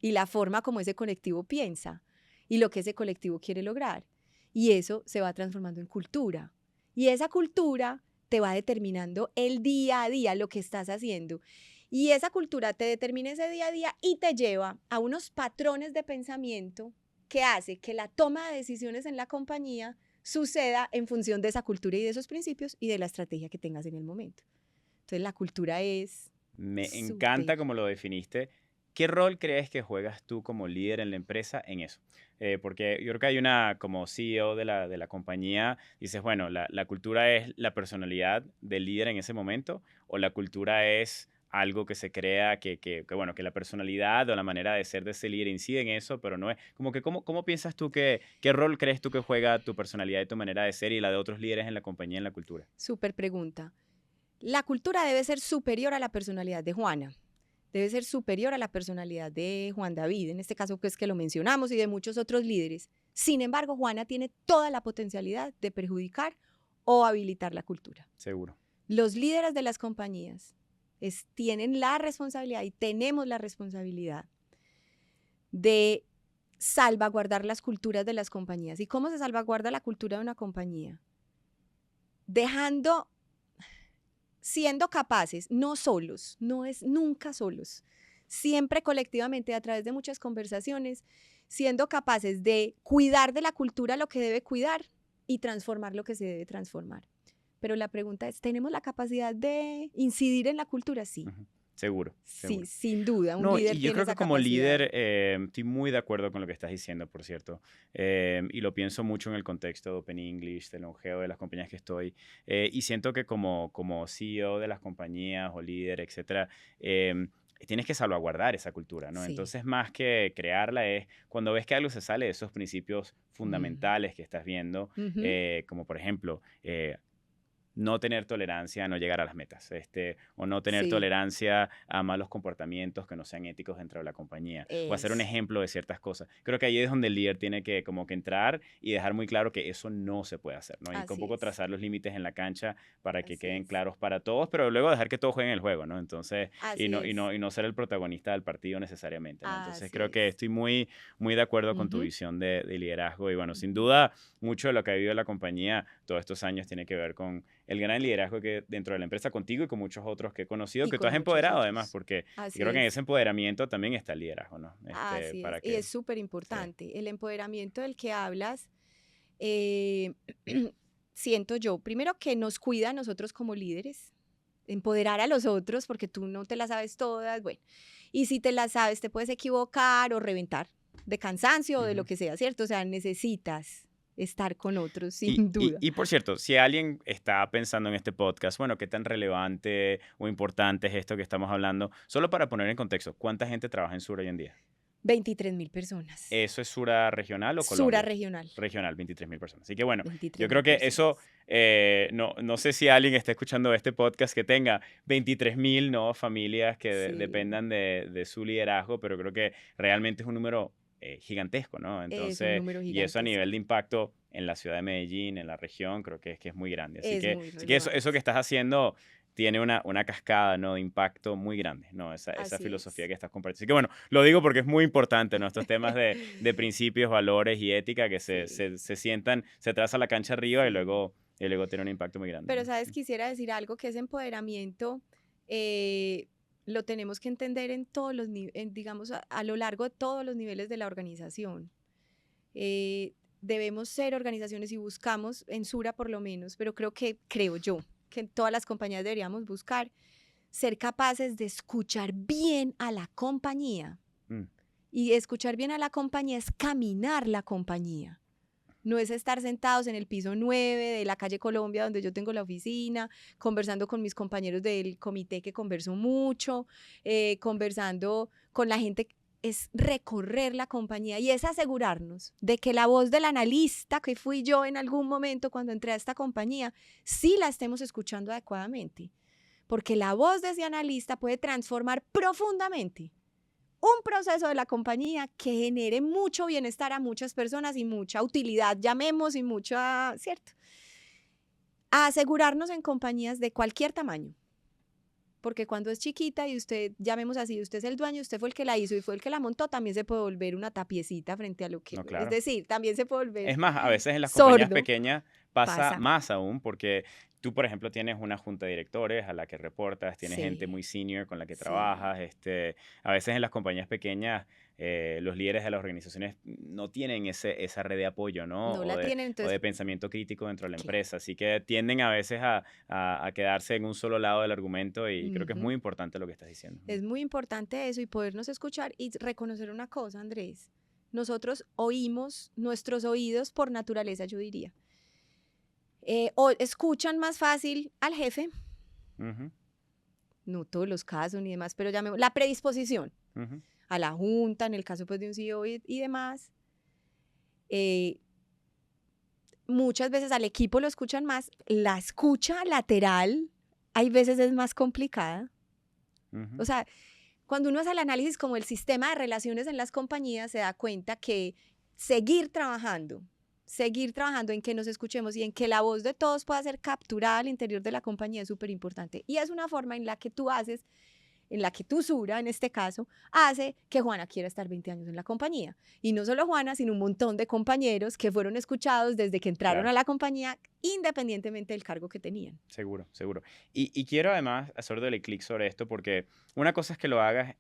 y la forma como ese colectivo piensa y lo que ese colectivo quiere lograr. Y eso se va transformando en cultura. Y esa cultura te va determinando el día a día, lo que estás haciendo. Y esa cultura te determina ese día a día y te lleva a unos patrones de pensamiento que hace que la toma de decisiones en la compañía suceda en función de esa cultura y de esos principios y de la estrategia que tengas en el momento. Entonces la cultura es Me encanta como lo definiste. ¿Qué rol crees que juegas tú como líder en la empresa en eso? Porque yo creo que hay como CEO de la compañía, dices, bueno, la cultura es la personalidad del líder en ese momento, o la cultura es algo que se crea bueno, que la personalidad o la manera de ser de ese líder incide en eso, pero no es como que ¿cómo piensas tú qué rol crees tú que juega tu personalidad y tu manera de ser y la de otros líderes en la compañía, en la cultura? Súper pregunta. La cultura debe ser superior a la personalidad de Juana. Debe ser superior a la personalidad de Juan David, en este caso pues que lo mencionamos, y de muchos otros líderes. Sin embargo, Juana tiene toda la potencialidad de perjudicar o habilitar la cultura. Seguro. Los líderes de las compañías tienen la responsabilidad y tenemos la responsabilidad de salvaguardar las culturas de las compañías. ¿Y cómo se salvaguarda la cultura de una compañía? Siendo capaces, no solos, no es nunca solos, siempre colectivamente a través de muchas conversaciones, siendo capaces de cuidar de la cultura lo que debe cuidar y transformar lo que se debe transformar. Pero la pregunta es, ¿tenemos la capacidad de incidir en la cultura? Sí. Uh-huh. Seguro. Sí, sin duda, un líder y yo tiene creo esa que como capacidad. líder estoy muy de acuerdo con lo que estás diciendo, por cierto, y lo pienso mucho en el contexto de Open English, del longevo de las compañías que estoy, y siento que como CEO de las compañías o líder, etcétera, tienes que salvaguardar esa cultura, ¿no? Sí. Entonces, más que crearla, es cuando ves que algo se sale de esos principios fundamentales que estás viendo, como por ejemplo, no tener tolerancia a no llegar a las metas, o no tener tolerancia a malos comportamientos que no sean éticos dentro de la compañía, o hacer un ejemplo de ciertas cosas. Creo que ahí es donde el líder tiene que como que entrar y dejar muy claro que eso no se puede hacer, ¿no? Y un poco trazar los límites en la cancha para que queden claros para todos, pero luego dejar que todos jueguen el juego, ¿no? Entonces, y no ser el protagonista del partido necesariamente, ¿no? Entonces, creo que estoy muy, muy de acuerdo con tu visión de liderazgo y bueno, sin duda, mucho de lo que ha vivido la compañía todos estos años tiene que ver con el gran liderazgo que dentro de la empresa contigo y con muchos otros que he conocido, que tú has empoderado además, porque creo que en ese empoderamiento también está el liderazgo, ¿no? Y es súper importante. El empoderamiento del que hablas, siento yo, primero que nos cuida a nosotros como líderes, empoderar a los otros, porque tú no te las sabes todas, bueno, y si te las sabes te puedes equivocar o reventar de cansancio o de lo que sea, ¿cierto? O sea, necesitas estar con otros, sin duda. Y por cierto, si alguien está pensando en este podcast, bueno, qué tan relevante o importante es esto que estamos hablando, solo para poner en contexto, ¿cuánta gente trabaja en Sura hoy en día? 23,000 personas. ¿Eso es Sura regional o Colombia? Sura regional. Regional, 23,000 personas. Así que bueno, yo creo que eso, no sé si alguien está escuchando este podcast que tenga 23,000 familias que dependan de su liderazgo, pero creo que realmente es un número gigantesco, ¿no? Entonces, es un número gigantesco. Y eso a nivel de impacto en la ciudad de Medellín, en la región, creo que es muy grande. Así que eso que estás haciendo tiene una cascada, ¿no?, de impacto muy grande, ¿no? Esa filosofía que estás compartiendo. Así que bueno, lo digo porque es muy importante, ¿no? Estos temas de principios, valores y ética que se sientan, se traza la cancha arriba y luego tiene un impacto muy grande. Pero, ¿sabes? Quisiera decir algo que ese empoderamiento lo tenemos que entender en todos los niveles, digamos, a lo largo de todos los niveles de la organización. Debemos ser organizaciones y buscamos, en Sura por lo menos, pero creo yo, que en todas las compañías deberíamos buscar ser capaces de escuchar bien a la compañía. Y escuchar bien a la compañía es caminar la compañía. No es estar sentados en el piso 9 de la calle Colombia, donde yo tengo la oficina, conversando con mis compañeros del comité, que converso mucho, conversando con la gente. Es recorrer la compañía y es asegurarnos de que la voz del analista, que fui yo en algún momento cuando entré a esta compañía, sí la estemos escuchando adecuadamente. Porque la voz de ese analista puede transformar profundamente un proceso de la compañía que genere mucho bienestar a muchas personas y mucha utilidad, llamemos, y mucha, ¿cierto? A asegurarnos en compañías de cualquier tamaño. Porque cuando es chiquita y usted, llamemos así, usted es el dueño, usted fue el que la hizo y fue el que la montó, también se puede volver una tapiecita frente a lo que... No, claro. Es decir, también se puede volver... Es más, a veces en las sordo. compañías pequeñas pasa más aún, porque tú, por ejemplo, tienes una junta de directores a la que reportas, tienes gente muy senior con la que trabajas. A veces en las compañías pequeñas los líderes de las organizaciones no tienen esa red de apoyo, ¿no? No la tienen, entonces... o de pensamiento crítico dentro de la empresa. Así que tienden a veces a quedarse en un solo lado del argumento y creo que es muy importante lo que estás diciendo. Es muy importante eso y podernos escuchar y reconocer una cosa, Andrés. Nosotros oímos, nuestros oídos por naturaleza, yo diría, o escuchan más fácil al jefe, no todos los casos ni demás, pero llamemos la predisposición Ujú. a la junta, en el caso pues de un CEO y demás. Muchas veces al equipo lo escuchan más, la escucha lateral hay veces es más complicada. Ujú. O sea, cuando uno hace el análisis como el sistema de relaciones en las compañías, se da cuenta que seguir trabajando en que nos escuchemos y en que la voz de todos pueda ser capturada al interior de la compañía es súper importante. Y es una forma en la que tú, Sura, en este caso, hace que Juana quiera estar 20 años en la compañía. Y no solo Juana, sino un montón de compañeros que fueron escuchados desde que entraron Claro. a la compañía, independientemente del cargo que tenían. Seguro, seguro. Y quiero además hacerle clic sobre esto porque una cosa es que lo hagas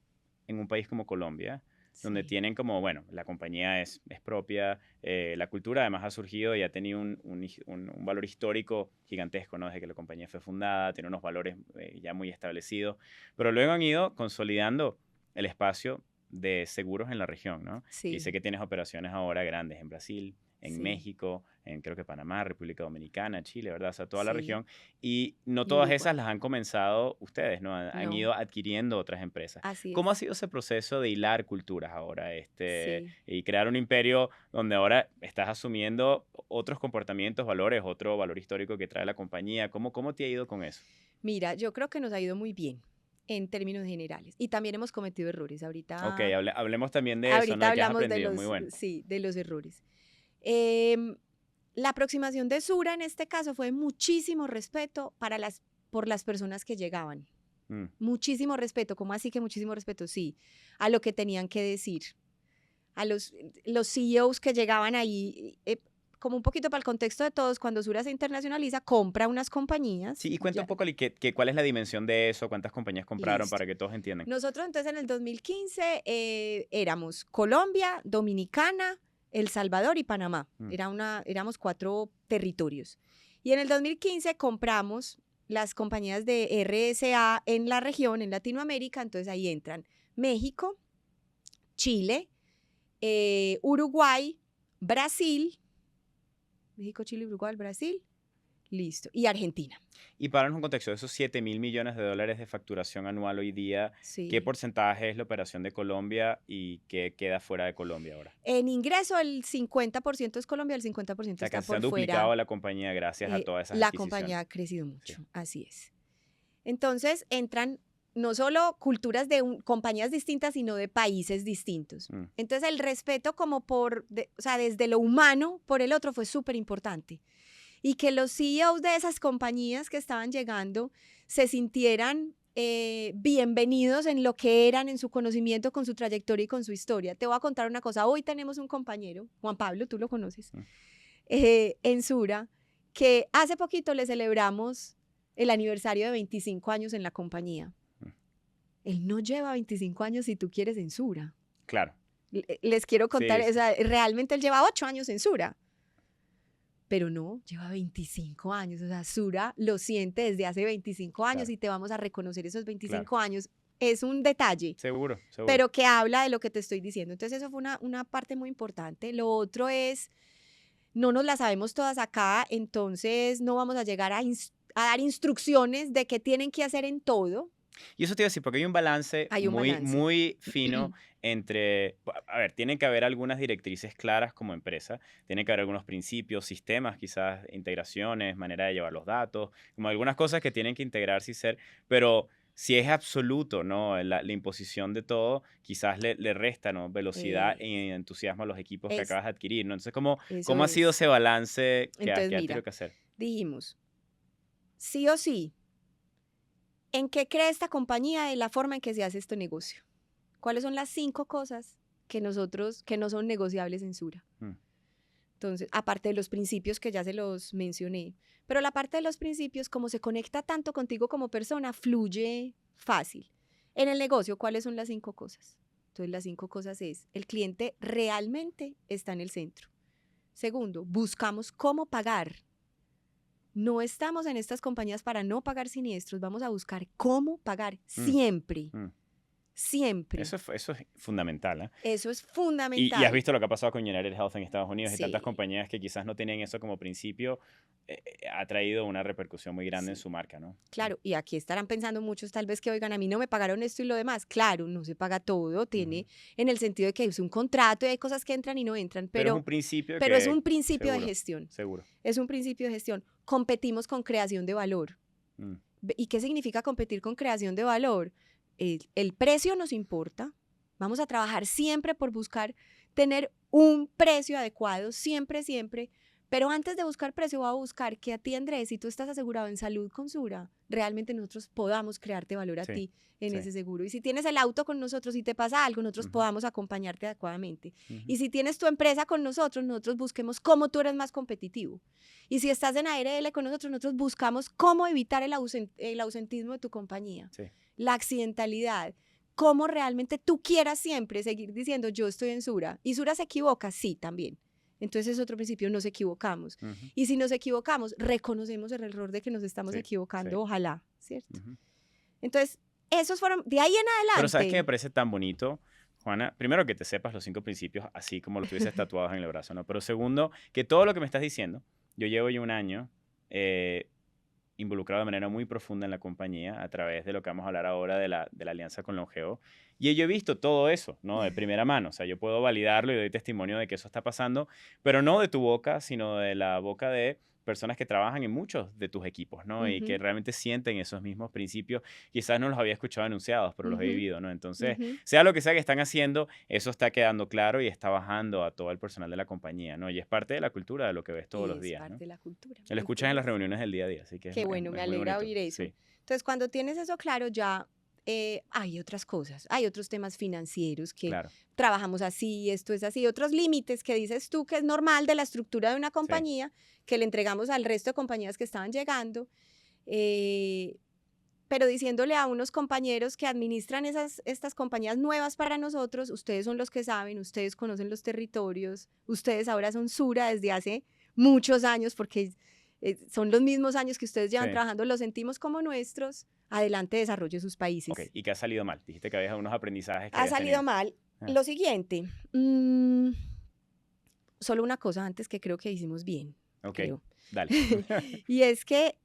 en un país como Colombia, donde Sí. tienen como, bueno, la compañía es propia, la cultura además ha surgido y ha tenido un valor histórico gigantesco, ¿no? Desde que la compañía fue fundada, tiene unos valores ya muy establecidos, pero luego han ido consolidando el espacio de seguros en la región, ¿no? Y sé Sí, que tienes operaciones ahora grandes en Brasil, en sí, México, en creo que Panamá, República Dominicana, Chile, ¿verdad? O sea, toda la sí. región. Y no Y todas esas Uruguay. las han comenzado ustedes, ¿no? Han No, ido adquiriendo otras empresas. así ¿Cómo ha es. sido ese proceso de hilar culturas ahora Sí. y crear un imperio donde ahora estás asumiendo otros comportamientos, valores, otro valor histórico que trae la compañía? ¿Cómo te ha ido con eso? Mira, yo creo que nos ha ido muy bien en términos generales y también hemos cometido errores. Ok, Ahorita, hablemos también de eso, ¿no? ahorita ¿De qué has hablamos aprendido? Muy bueno. sí, de los errores. Em, la aproximación de Sura en este caso fue muchísimo respeto por las personas que llegaban. Mm, Muchísimo respeto. ¿Cómo así que muchísimo respeto? Sí, a lo que tenían que decir. A los CEOs que llegaban ahí, como un poquito para el contexto de todos, cuando Sura se internacionaliza, compra unas compañías. Sí, y cuenta Ya, un poco cuál es la dimensión de eso, cuántas compañías compraron listo. para que todos entiendan. Nosotros entonces en el 2015 éramos Colombia, Dominicana, El Salvador y Panamá. Mm, Éramos 4 territorios. Y en el 2015 compramos las compañías de RSA en la región, en Latinoamérica. Entonces ahí entran México, Chile, Uruguay, Brasil, México, Chile, Uruguay, Brasil, listo, y Argentina. Y para darnos un contexto, de esos 7.000 millones de dólares de facturación anual hoy día, ¿qué Sí. porcentaje es la operación de Colombia y qué queda fuera de Colombia ahora? En ingreso el 50% es Colombia, el O 50% sea, que está se por han fuera. duplicado la compañía gracias a todas esas La compañía adquisiciones. ha crecido Sí. mucho, así es. Entonces entran no solo culturas de compañías distintas, sino de países distintos. Mm, Entonces el respeto como o sea, desde lo humano por el otro fue súper importante. Y que los CEOs de esas compañías que estaban llegando se sintieran bienvenidos en lo que eran, en su conocimiento, con su trayectoria y con su historia. Te voy a contar una cosa. Hoy tenemos un compañero, Juan Pablo, tú lo conoces, mm. en Sura, que hace poquito le celebramos el aniversario de 25 años en la compañía. Mm. Él no lleva 25 años si tú quieres en Sura. Claro. Les quiero contar, Sí, o sea, realmente él lleva 8 años en Sura. Pero no, lleva 25 años. O sea, Sura lo siente desde hace 25 años claro, y te vamos a reconocer esos 25 claro. años. Es un detalle, Seguro, seguro. pero que habla de lo que te estoy diciendo. Entonces, eso fue una parte muy importante. Lo otro es, no nos la sabemos todas acá, entonces no vamos a llegar a dar instrucciones de qué tienen que hacer en todo. Y eso te iba a decir, porque hay un balance Hay un muy, balance. muy fino entre, a ver, tienen que haber algunas directrices claras como empresa, tienen que haber algunos principios, sistemas, quizás integraciones, manera de llevar los datos, como algunas cosas que tienen que integrarse y ser, pero si es absoluto, ¿no? La imposición de todo, quizás le resta, ¿no? Velocidad Eh, y entusiasmo a los equipos que es, acabas de adquirir, ¿no? Entonces, ¿cómo, eso cómo ha sido es. ese balance Entonces, que has tenido mira, que hacer? dijimos, sí o sí, ¿en qué cree esta compañía de la forma en que se hace este negocio? ¿Cuáles son las 5 cosas que no son negociables en Sura? Mm, Entonces, aparte de los principios que ya se los mencioné, pero la parte de los principios, como se conecta tanto contigo como persona, fluye fácil. En el negocio, ¿cuáles son las 5 cosas? Entonces, las 5 cosas es, el cliente realmente está en el centro. Segundo, buscamos cómo pagar. No estamos en estas compañías para no pagar siniestros, vamos a buscar cómo pagar siempre. mm. Siempre. Eso es fundamental, ¿eh? Eso es fundamental. Y has visto lo que ha pasado con United Health en Estados Unidos y Sí. tantas compañías que quizás no tienen eso como principio, ha traído una repercusión muy grande en Sí. su marca, ¿no? Claro, y aquí estarán pensando muchos tal vez que, oigan, a mí no me pagaron esto y lo demás. Claro, no se paga todo, tiene en el sentido de que es un contrato y hay cosas que entran y no entran, Pero es un principio pero que... es un principio seguro, de gestión. Seguro. Es un principio de gestión. Competimos con creación de valor. Mm. ¿Y qué significa competir con creación de valor? El precio nos importa. Vamos a trabajar siempre por buscar tener un precio adecuado, siempre, siempre. Pero antes de buscar precio, voy a buscar que a ti, Andrés, si tú estás asegurado en salud con Sura, realmente nosotros podamos crearte valor a Sí, ti en sí. ese seguro. Y si tienes el auto con nosotros y te pasa algo, nosotros podamos acompañarte adecuadamente. Y si tienes tu empresa con nosotros busquemos cómo tú eres más competitivo. Y si estás en ARL con nosotros buscamos cómo evitar el ausentismo de tu compañía, Sí. la accidentalidad, cómo realmente tú quieras siempre seguir diciendo yo estoy en Sura. ¿Y Sura se equivoca? Sí, también. Entonces es otro principio, nos equivocamos. Y si nos equivocamos, reconocemos el error de que nos estamos equivocando, sí. ojalá, ¿cierto? Entonces, esos fueron, de ahí en adelante. Pero ¿sabes qué me parece tan bonito, Juana? Primero, que te sepas los 5 principios, así como lo tuvieses tatuados en el brazo, ¿no? Pero segundo, que todo lo que me estás diciendo, yo llevo ya un año involucrado de manera muy profunda en la compañía a través de lo que vamos a hablar ahora de la alianza con Longeo. Y yo he visto todo eso, ¿no? De primera mano. O sea, yo puedo validarlo y doy testimonio de que eso está pasando, pero no de tu boca, sino de la boca de personas que trabajan en muchos de tus equipos, ¿no? Y que realmente sienten esos mismos principios. Quizás no los había escuchado enunciados, pero los he vivido, ¿no? Entonces, sea lo que sea que están haciendo, eso está quedando claro y está bajando a todo el personal de la compañía, ¿no? Y es parte de la cultura de lo que ves todos los días, Es parte ¿no? de la cultura. Lo escuchas en las reuniones del día a día, así que Qué bueno, me alegra oír eso. Sí. Entonces, cuando tienes eso claro, ya hay otras cosas, hay otros temas financieros que trabajamos así, esto es así, otros límites que dices tú que es normal de la estructura de una compañía, que le entregamos al resto de compañías que estaban llegando, pero diciéndole a unos compañeros que administran estas compañías nuevas para nosotros, ustedes son los que saben, ustedes conocen los territorios, ustedes ahora son Sura desde hace muchos años, porque son los mismos años que ustedes llevan trabajando, los sentimos como nuestros, adelante desarrolle sus países. Ok, ¿y qué ha salido mal? Dijiste que habías unos aprendizajes que ha salido mal. Lo siguiente, solo una cosa antes que creo que hicimos bien. Ok, creo. dale. Y es que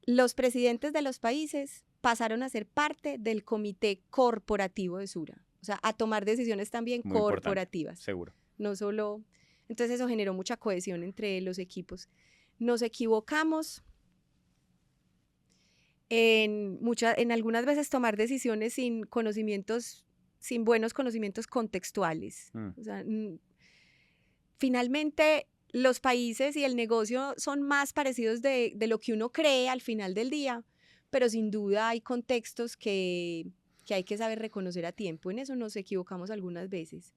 los presidentes de los países pasaron a ser parte del comité corporativo de Sura, o sea, a tomar decisiones también Muy corporativas. Seguro. No solo... Entonces eso generó mucha cohesión entre los equipos. Nos equivocamos en algunas veces tomar decisiones sin buenos conocimientos contextuales. O sea, finalmente los países y el negocio son más parecidos de lo que uno cree al final del día, pero sin duda hay contextos que hay que saber reconocer a tiempo. En eso nos equivocamos algunas veces.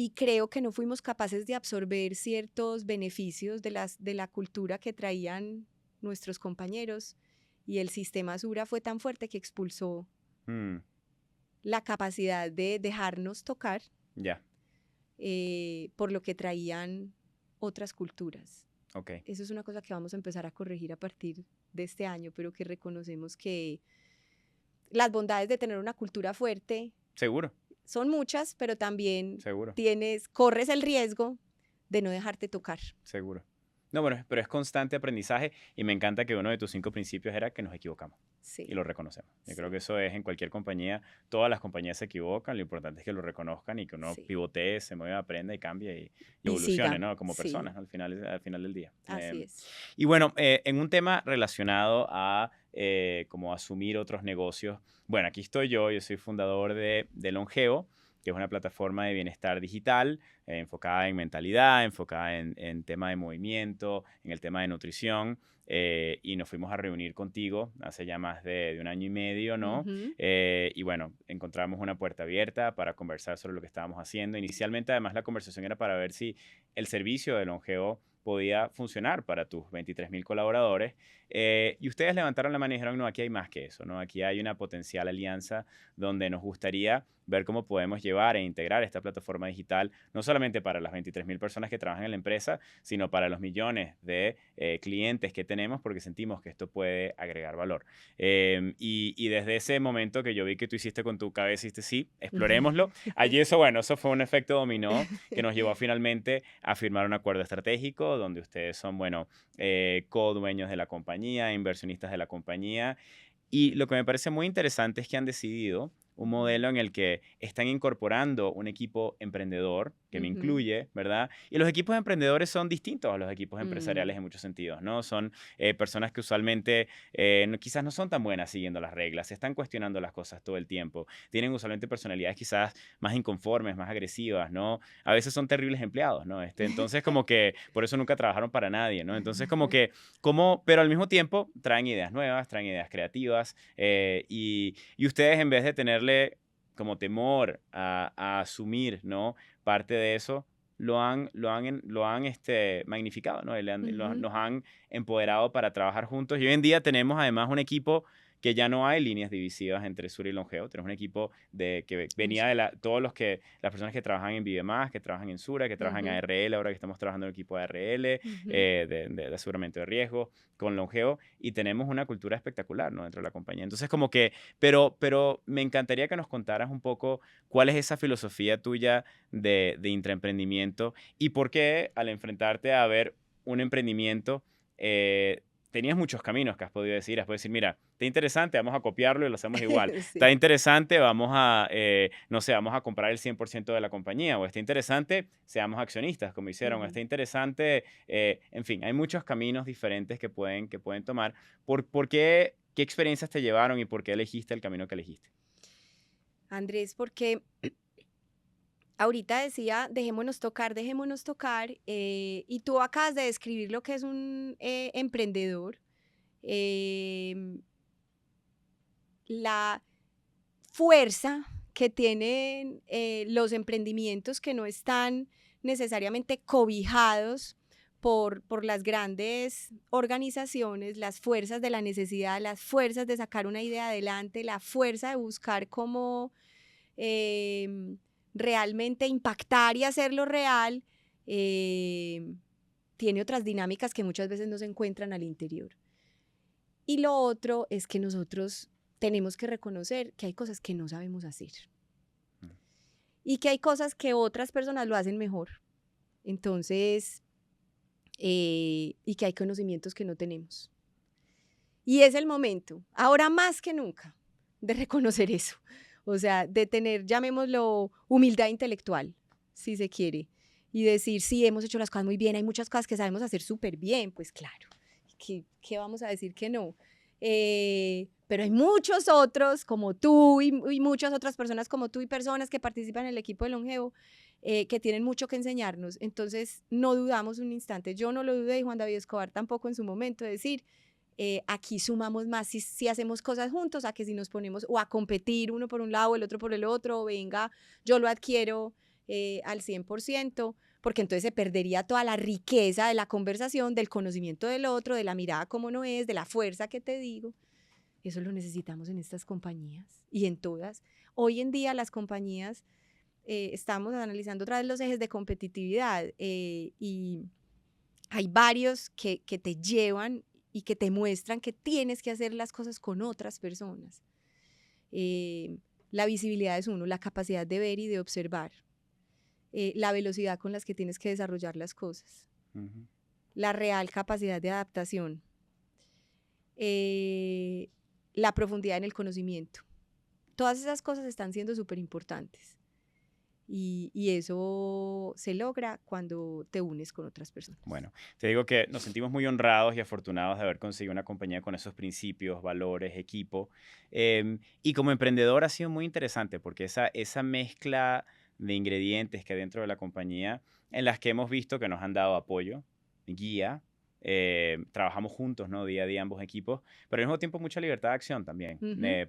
Y creo que no fuimos capaces de absorber ciertos beneficios de la cultura que traían nuestros compañeros, y el sistema Sura fue tan fuerte que expulsó la capacidad de dejarnos tocar por lo que traían otras culturas. Okay. Eso es una cosa que vamos a empezar a corregir a partir de este año, pero que reconocemos que las bondades de tener una cultura fuerte seguro son muchas, pero también seguro corres el riesgo de no dejarte tocar. Seguro. No, bueno, pero es constante aprendizaje y me encanta que uno de tus 5 principios era que nos equivocamos. Sí. Y lo reconocemos. Yo creo que eso es en cualquier compañía. Todas las compañías se equivocan, lo importante es que lo reconozcan y que uno pivotee, se mueva, aprenda y cambie y evolucione, ¿no? Como personas al final del día. Así es. Y bueno, en un tema relacionado a como asumir otros negocios, bueno, aquí estoy yo soy fundador de Longeo, que es una plataforma de bienestar digital enfocada en mentalidad, enfocada en tema de movimiento, en el tema de nutrición, y nos fuimos a reunir contigo hace ya más de un año y medio, ¿no? Y bueno, encontramos una puerta abierta para conversar sobre lo que estábamos haciendo. Inicialmente, además, la conversación era para ver si el servicio de Longeo podía funcionar para tus 23,000 colaboradores, Y ustedes levantaron la mano y dijeron, no, aquí hay más que eso, ¿no? Aquí hay una potencial alianza donde nos gustaría ver cómo podemos llevar e integrar esta plataforma digital, no solamente para las 23,000 personas que trabajan en la empresa, sino para los millones de clientes que tenemos, porque sentimos que esto puede agregar valor. Y desde ese momento que yo vi que tú hiciste con tu cabeza, dijiste, sí, explorémoslo. Allí eso, bueno, eso fue un efecto dominó que nos llevó finalmente a firmar un acuerdo estratégico donde ustedes son, bueno, co-dueños de la compañía, inversionistas de la compañía. Y lo que me parece muy interesante es que han decidido un modelo en el que están incorporando un equipo emprendedor, que me incluye, ¿verdad? Y los equipos emprendedores son distintos a los equipos empresariales en muchos sentidos, ¿no? Son personas que usualmente quizás no son tan buenas siguiendo las reglas, se están cuestionando las cosas todo el tiempo, tienen usualmente personalidades quizás más inconformes, más agresivas, ¿no? A veces son terribles empleados, ¿no? Entonces como que por eso nunca trabajaron para nadie, ¿no? Entonces como que, pero al mismo tiempo traen ideas nuevas, traen ideas creativas y ustedes en vez de tenerle como temor a asumir, ¿no? Parte de eso, lo han magnificado, ¿no? Nos han empoderado para trabajar juntos. Y hoy en día tenemos además un equipo que ya no hay líneas divisivas entre Sura y Longeo. Tenemos un equipo que venía de las personas que trabajan en Vivemás, que trabajan en Sura, que trabajan en ARL, ahora que estamos trabajando en el equipo de ARL, de aseguramiento de riesgo, con Longeo, y tenemos una cultura espectacular, ¿no? Dentro de la compañía. Entonces, como que, pero me encantaría que nos contaras un poco cuál es esa filosofía tuya de intraemprendimiento y por qué al enfrentarte a ver un emprendimiento, tenías muchos caminos que has podido decir. Has podido decir, mira, está interesante, vamos a copiarlo y lo hacemos igual. Sí. Está interesante, vamos a, no sé, vamos a comprar el 100% de la compañía. O está interesante, seamos accionistas, como hicieron. O está interesante, en fin, hay muchos caminos diferentes que pueden tomar. ¿Por qué experiencias te llevaron y por qué elegiste el camino que elegiste? Andrés, porque ahorita decía, dejémonos tocar, y tú acabas de describir lo que es un emprendedor. La fuerza que tienen los emprendimientos que no están necesariamente cobijados por las grandes organizaciones, las fuerzas de la necesidad, las fuerzas de sacar una idea adelante, la fuerza de buscar cómo realmente impactar y hacerlo real, tiene otras dinámicas que muchas veces no se encuentran al interior. Y lo otro es que nosotros tenemos que reconocer que hay cosas que no sabemos hacer y que hay cosas que otras personas lo hacen mejor. Entonces, y que hay conocimientos que no tenemos. Y es el momento, ahora más que nunca, de reconocer eso. O sea, de tener, llamémoslo, humildad intelectual, si se quiere. Y decir, sí, hemos hecho las cosas muy bien, hay muchas cosas que sabemos hacer súper bien, pues claro. ¿Qué vamos a decir que no? Pero hay muchos otros como tú y muchas otras personas como tú y personas que participan en el equipo de Longeo que tienen mucho que enseñarnos. Entonces, no dudamos un instante. Yo no lo dudé y Juan David Escobar tampoco en su momento de decir, aquí sumamos más si hacemos cosas juntos a que si nos ponemos o a competir uno por un lado, el otro por el otro, o venga, yo lo adquiero al 100%, porque entonces se perdería toda la riqueza de la conversación, del conocimiento del otro, de la mirada como no es, de la fuerza que te digo. Eso lo necesitamos en estas compañías y en todas. Hoy en día las compañías, estamos analizando otra vez los ejes de competitividad y hay varios que te llevan y que te muestran que tienes que hacer las cosas con otras personas. La visibilidad es uno, la capacidad de ver y de observar. La velocidad con las que tienes que desarrollar las cosas, la real capacidad de adaptación, la profundidad en el conocimiento. Todas esas cosas están siendo súper importantes y eso se logra cuando te unes con otras personas. Bueno, te digo que nos sentimos muy honrados y afortunados de haber conseguido una compañía con esos principios, valores, equipo. Y como emprendedor ha sido muy interesante porque esa mezcla de ingredientes que hay dentro de la compañía en las que hemos visto que nos han dado apoyo, guía, trabajamos juntos, ¿no? Día a día ambos equipos, pero al mismo tiempo mucha libertad de acción también,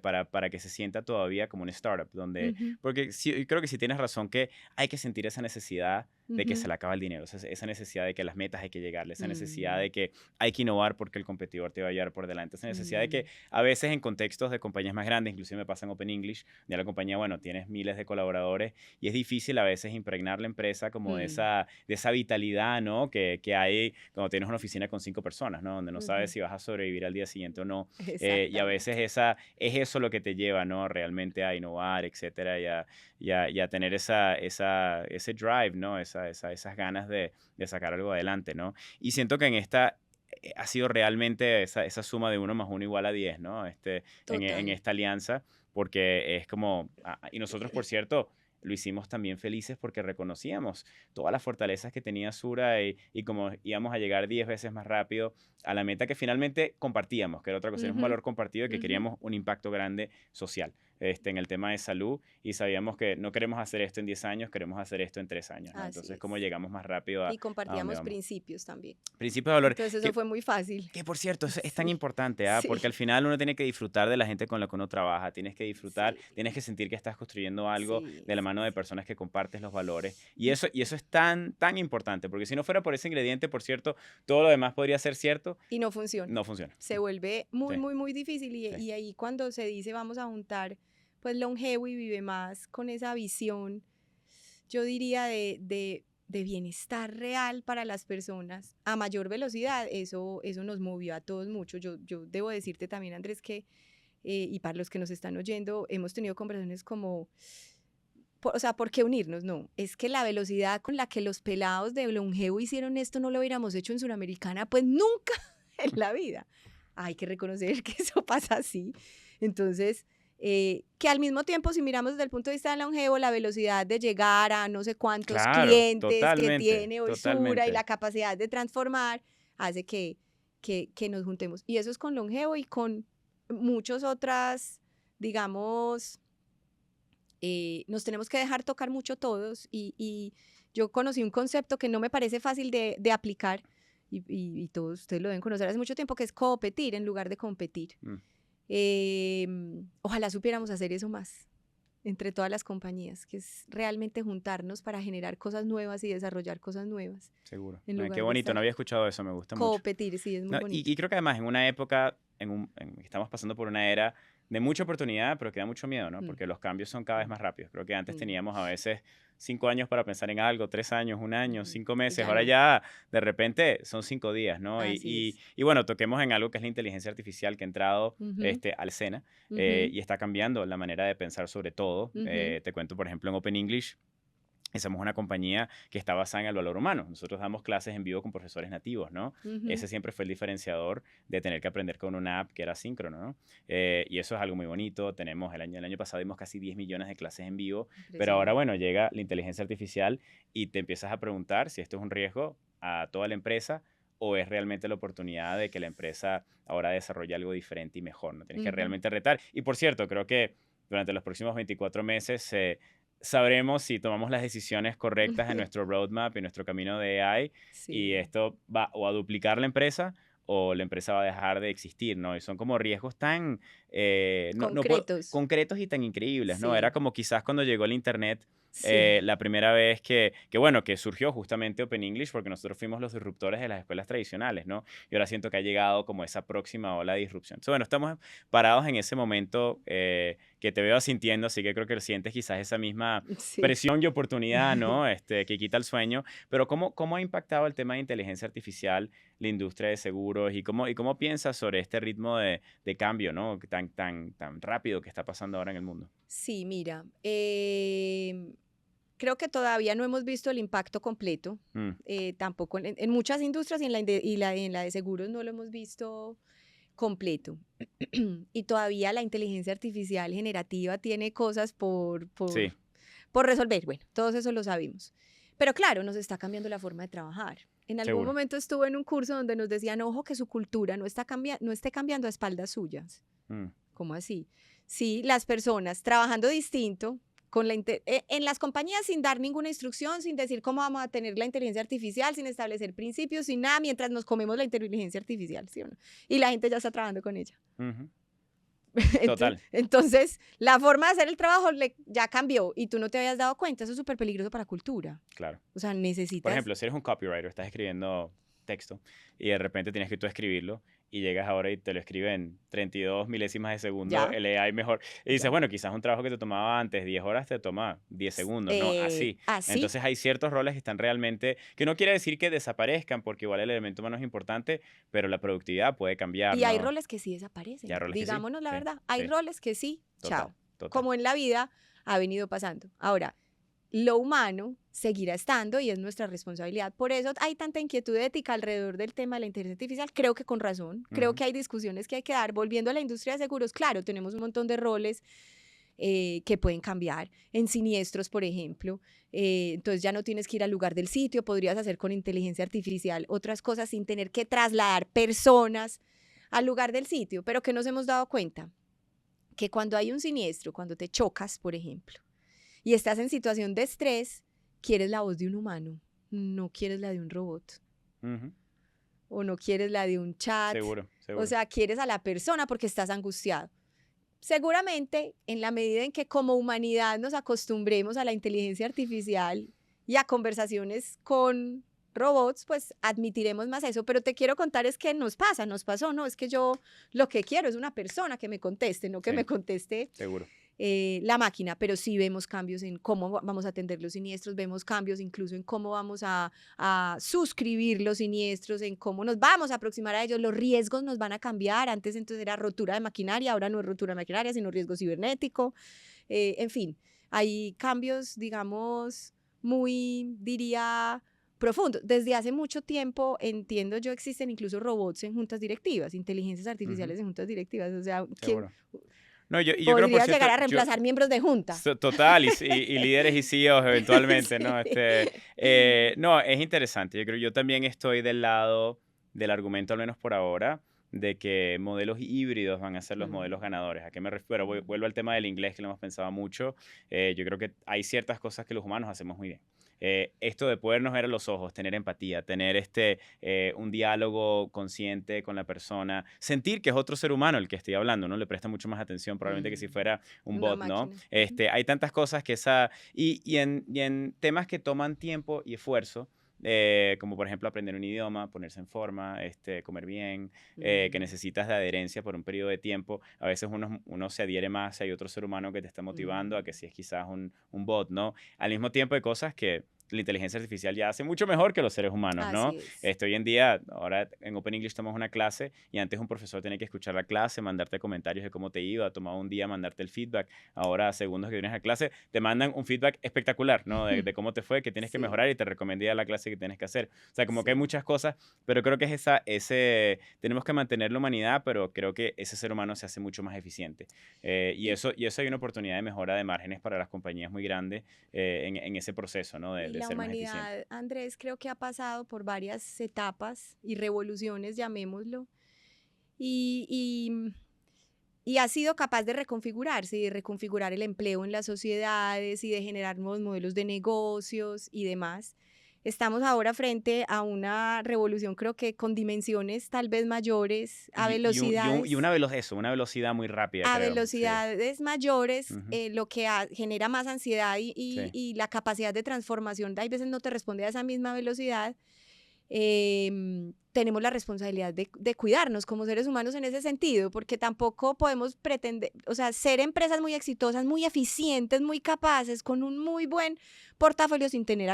para que se sienta todavía como un startup, donde, porque sí, creo que sí tienes razón que hay que sentir esa necesidad de que se le acaba el dinero, esa necesidad de que las metas hay que llegarle, esa necesidad de que hay que innovar porque el competidor te va a llevar por delante, esa necesidad de que a veces en contextos de compañías más grandes, inclusive me pasa en Open English, de la compañía, bueno, tienes miles de colaboradores y es difícil a veces impregnar la empresa como de esa vitalidad, ¿no? Que hay cuando tienes una oficina con 5 personas, ¿no? Donde no sabes si vas a sobrevivir al día siguiente o no. Y a veces es eso lo que te lleva, ¿no? Realmente a innovar, etcétera, y a tener ese drive, ¿no? Esas ganas de sacar algo adelante, ¿no? Y siento que en esta ha sido realmente esa suma de 1 más 1 igual a 10, ¿no? En esta alianza, porque es como, y nosotros, por cierto, lo hicimos también felices porque reconocíamos todas las fortalezas que tenía Sura y como íbamos a llegar 10 veces más rápido a la meta que finalmente compartíamos, que era otra cosa, era un valor compartido y que queríamos un impacto grande social en el tema de salud y sabíamos que no queremos hacer esto en 10 años, queremos hacer esto en 3 años, ¿no? Entonces, ¿cómo llegamos más rápido a y compartíamos principios también. Principios de valor. Entonces, eso fue muy fácil. Que, por cierto, es tan importante, porque al final uno tiene que disfrutar de la gente con la que uno trabaja, tienes que disfrutar, tienes que sentir que estás construyendo algo de la mano de personas que compartes los valores. Y eso es tan importante, porque si no fuera por ese ingrediente, por cierto, todo lo demás podría ser cierto. Y no funciona. No funciona. Se vuelve muy difícil y ahí cuando se dice vamos a juntar, pues Longevo y Vive Más con esa visión, yo diría de bienestar real para las personas a mayor velocidad, eso nos movió a todos mucho. Yo debo decirte también, Andrés, que, y para los que nos están oyendo, hemos tenido conversaciones como, ¿por qué unirnos? No, es que la velocidad con la que los pelados de Longevo hicieron esto no lo hubiéramos hecho en Suramericana, pues nunca en la vida. Hay que reconocer que eso pasa así. Entonces, que al mismo tiempo, si miramos desde el punto de vista de Longevo, la velocidad de llegar a no sé cuántos clientes que tiene hoy Sura y la capacidad de transformar, hace que nos juntemos. Y eso es con Longevo y con muchas otras, digamos, nos tenemos que dejar tocar mucho todos. Y yo conocí un concepto que no me parece fácil de aplicar, y todos ustedes lo deben conocer hace mucho tiempo, que es competir en lugar de competir. Ojalá supiéramos hacer eso más entre todas las compañías, que es realmente juntarnos para generar cosas nuevas y desarrollar cosas nuevas. Seguro. Qué bonito, no había escuchado eso, me gusta mucho. Competir, sí, es muy bonito. Y creo que además en una época, estamos pasando por una era de mucha oportunidad, pero que da mucho miedo, ¿no? Porque los cambios son cada vez más rápidos. Creo que antes teníamos a veces 5 años para pensar en algo, 3 años, 1 año, 5 meses. Ahora ya de repente son 5 días, ¿no? Y bueno, toquemos en algo que es la inteligencia artificial que ha entrado a la escena y está cambiando la manera de pensar sobre todo. Te cuento, por ejemplo, en Open English. Somos una compañía que está basada en el valor humano. Nosotros damos clases en vivo con profesores nativos, ¿no? Ese siempre fue el diferenciador de tener que aprender con una app que era síncrono, ¿no? Y eso es algo muy bonito. Tenemos el año pasado dimos casi 10 millones de clases en vivo, pero ahora, bueno, llega la inteligencia artificial y te empiezas a preguntar si esto es un riesgo a toda la empresa o es realmente la oportunidad de que la empresa ahora desarrolle algo diferente y mejor, ¿no? Tienes que realmente retar. Y, por cierto, creo que durante los próximos 24 meses sabremos si tomamos las decisiones correctas en nuestro roadmap y nuestro camino de AI y esto va o a duplicar la empresa o la empresa va a dejar de existir, ¿no? Y son como riesgos tan concretos y tan increíbles, ¿no? Era como quizás cuando llegó el internet la primera vez que surgió justamente Open English, porque nosotros fuimos los disruptores de las escuelas tradicionales, ¿no? Y ahora siento que ha llegado como esa próxima ola de disrupción. Entonces, bueno, estamos parados en ese momento que te veo asintiendo, así que creo que sientes quizás esa misma presión y oportunidad, ¿no? Que quita el sueño. Pero ¿cómo ha impactado el tema de inteligencia artificial la industria de seguros y cómo piensas sobre este ritmo de cambio, ¿no? Tan rápido que está pasando ahora en el mundo? Sí, mira, creo que todavía no hemos visto el impacto completo, tampoco en muchas industrias y en la de seguros no lo hemos visto completo. Y todavía la inteligencia artificial generativa tiene cosas por resolver. Bueno, todos eso lo sabemos. Pero claro, nos está cambiando la forma de trabajar. En algún momento estuve en un curso donde nos decían, ojo, que su cultura no esté cambiando a espaldas suyas. ¿Cómo así? Sí, las personas trabajando distinto, en las compañías sin dar ninguna instrucción, sin decir cómo vamos a tener la inteligencia artificial, sin establecer principios, sin nada, mientras nos comemos la inteligencia artificial, ¿sí o no? Y la gente ya está trabajando con ella. Total. Entonces, la forma de hacer el trabajo ya cambió y tú no te habías dado cuenta. Eso es súper peligroso para cultura. Claro. O sea, necesitas... Por ejemplo, si eres un copywriter, estás escribiendo texto y de repente tienes que tú escribirlo y llegas ahora y te lo escribe en 32 milésimas de segundo, Ya. el AI mejor. Y dices, bueno, quizás un trabajo que te tomaba antes 10 horas te toma 10 segundos, ¿no? Así. Así. Entonces hay ciertos roles que están realmente, que no quiere decir que desaparezcan, porque igual el elemento humano es importante, pero la productividad puede cambiar, Y hay ¿no? roles que sí desaparecen. Y hay roles que sí. Digámonos la Sí, verdad. Hay sí. roles que sí, Total, chao. total. Como en la vida ha venido pasando. Ahora, lo humano seguirá estando y es nuestra responsabilidad. Por eso hay tanta inquietud ética alrededor del tema de la inteligencia artificial. Creo que con razón. Creo que hay discusiones que hay que dar. Volviendo a la industria de seguros, claro, tenemos un montón de roles que pueden cambiar. En siniestros, por ejemplo. Entonces ya no tienes que ir al lugar del sitio. Podrías hacer con inteligencia artificial otras cosas sin tener que trasladar personas al lugar del sitio. Pero que nos hemos dado cuenta que cuando hay un siniestro, cuando te chocas, por ejemplo, y estás en situación de estrés, quieres la voz de un humano, no quieres la de un robot. O no quieres la de un chat. Seguro, seguro. O sea, quieres a la persona porque estás angustiado. Seguramente, en la medida en que como humanidad nos acostumbremos a la inteligencia artificial y a conversaciones con robots, pues admitiremos más eso. Pero te quiero contar es que nos pasó, ¿no? Es que yo lo que quiero es una persona que me conteste, no que me conteste seguro. La máquina, pero sí vemos cambios en cómo vamos a atender los siniestros, vemos cambios incluso en cómo vamos a suscribir los siniestros, en cómo nos vamos a aproximar a ellos, los riesgos nos van a cambiar, antes entonces era rotura de maquinaria, ahora no es rotura de maquinaria, sino riesgo cibernético, en fin, hay cambios, digamos, muy, diría, profundos. Desde hace mucho tiempo, entiendo yo, existen incluso robots en juntas directivas, inteligencias artificiales en juntas directivas, o sea, no, yo podría creo, por cierto, llegar a reemplazar miembros de junta. Total, y líderes y CEOs eventualmente, Sí. ¿no? No, es interesante. Yo también estoy del lado del argumento, al menos por ahora, de que modelos híbridos van a ser los modelos ganadores. ¿A qué me refiero? Vuelvo al tema del inglés, que lo hemos pensado mucho. Yo creo que hay ciertas cosas que los humanos hacemos muy bien. Esto de podernos ver a los ojos, tener empatía, tener un diálogo consciente con la persona, sentir que es otro ser humano el que estoy hablando, ¿no? Le presta mucho más atención probablemente que si fuera un bot, ¿no? Hay tantas cosas que y en temas que toman tiempo y esfuerzo, como por ejemplo aprender un idioma, ponerse en forma, comer bien, que necesitas de adherencia por un periodo de tiempo. A veces uno se adhiere más si hay otro ser humano que te está motivando a que si es quizás un bot, ¿no? Al mismo tiempo hay cosas que la inteligencia artificial ya hace mucho mejor que los seres humanos, ¿no? Hoy en día, ahora en Open English tomamos una clase y antes un profesor tenía que escuchar la clase, mandarte comentarios de cómo te iba, tomaba un día mandarte el feedback. Ahora, segundos que vienes a clase, te mandan un feedback espectacular, ¿no? De cómo te fue, que tienes que mejorar y te recomendé la clase que tienes que hacer. O sea, como que hay muchas cosas, pero creo que es tenemos que mantener la humanidad, pero creo que ese ser humano se hace mucho más eficiente. Y eso hay una oportunidad de mejora de márgenes para las compañías muy grandes en ese proceso, ¿no? De la ser humanidad, más eficiente. Andrés, creo que ha pasado por varias etapas y revoluciones, llamémoslo, y ha sido capaz de reconfigurarse y de reconfigurar el empleo en las sociedades y de generar nuevos modelos de negocios y demás. Estamos ahora frente a una revolución, creo que con dimensiones tal vez mayores, a velocidades. Y una velocidad muy rápida. A velocidades mayores, lo que genera más ansiedad Sí. y la capacidad de transformación, hay veces no te responde a esa misma velocidad. Tenemos la responsabilidad de cuidarnos como seres humanos en ese sentido, porque tampoco podemos pretender, o sea, ser empresas muy exitosas, muy eficientes, muy capaces, con un muy buen portafolio sin tener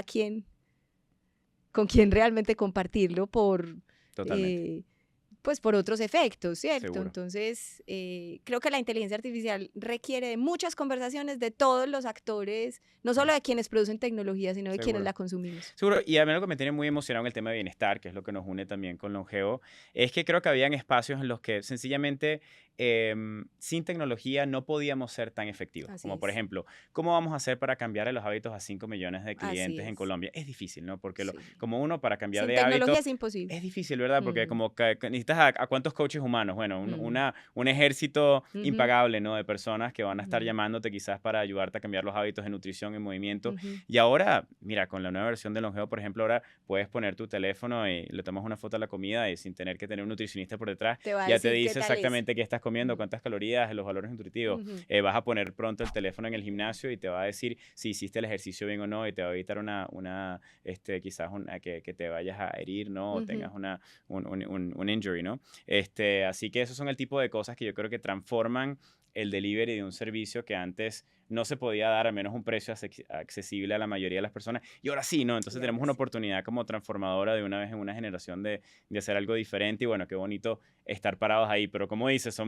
con quien realmente compartirlo pues por otros efectos, ¿cierto? Seguro. Entonces, creo que la inteligencia artificial requiere de muchas conversaciones de todos los actores, no solo de quienes producen tecnología, sino de quienes la consumimos. Seguro, y a mí lo que me tiene muy emocionado en el tema de bienestar, que es lo que nos une también con Longeo, es que creo que habían espacios en los que sencillamente sin tecnología no podíamos ser tan efectivos. Así como es. por ejemplo, ¿cómo vamos a hacer para cambiar los hábitos a 5 millones de clientes en Colombia? Es difícil, ¿no? Porque como uno para cambiar sin de hábito... tecnología es imposible. Es difícil, ¿verdad? Porque como que necesitas a cuántos coaches humanos. Bueno, un ejército impagable, ¿no? De personas que van a estar llamándote quizás para ayudarte a cambiar los hábitos de nutrición y movimiento. Y ahora, mira, con la nueva versión de Longeo, por ejemplo, ahora puedes poner tu teléfono y le tomas una foto a la comida y sin tener que tener un nutricionista por detrás, ya te dice exactamente qué estás comiendo, cuántas calorías, los valores nutritivos. Vas a poner pronto el teléfono en el gimnasio y te va a decir si hiciste el ejercicio bien o no, y te va a evitar quizás que te vayas a herir, ¿no? O tengas un injury, ¿no? Así que esos son el tipo de cosas que yo creo que transforman el delivery de un servicio que antes no se podía dar a menos un precio accesible a la mayoría de las personas. Y ahora sí, ¿no? Entonces tenemos una oportunidad como transformadora de una vez en una generación de hacer algo diferente. Y bueno, qué bonito estar parados ahí. Pero como dices,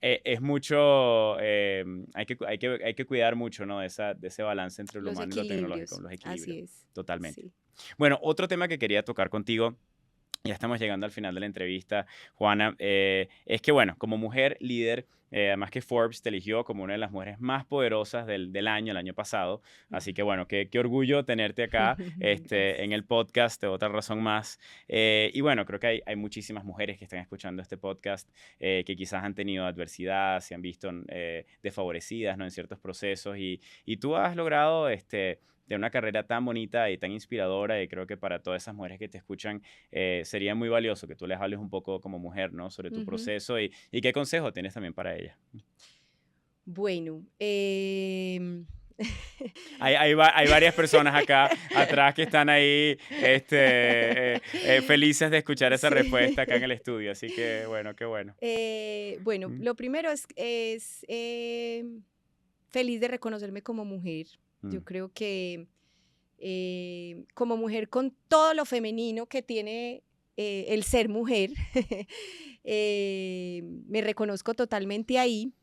es mucho, hay que cuidar mucho, ¿no? De ese balance entre lo humano y lo tecnológico. Los equilibrios. Así es. Totalmente. Sí. Bueno, otro tema que quería tocar contigo, ya estamos llegando al final de la entrevista, Juana, es que, bueno, como mujer líder, además que Forbes te eligió como una de las mujeres más poderosas del año, el año pasado. Así que, bueno, qué orgullo tenerte acá en el podcast, de otra razón más. Y bueno, creo que hay muchísimas mujeres que están escuchando este podcast que quizás han tenido adversidad, se han visto desfavorecidas, ¿no? En ciertos procesos. Y tú has logrado de una carrera tan bonita y tan inspiradora, y creo que para todas esas mujeres que te escuchan sería muy valioso que tú les hables un poco como mujer, ¿no? Sobre tu proceso y qué consejo tienes también para ellas. Bueno, hay varias personas acá atrás que están ahí felices de escuchar esa respuesta acá en el estudio, así que bueno, qué bueno. Bueno, lo primero es feliz de reconocerme como mujer. Yo creo que como mujer, con todo lo femenino que tiene el ser mujer, me reconozco totalmente ahí.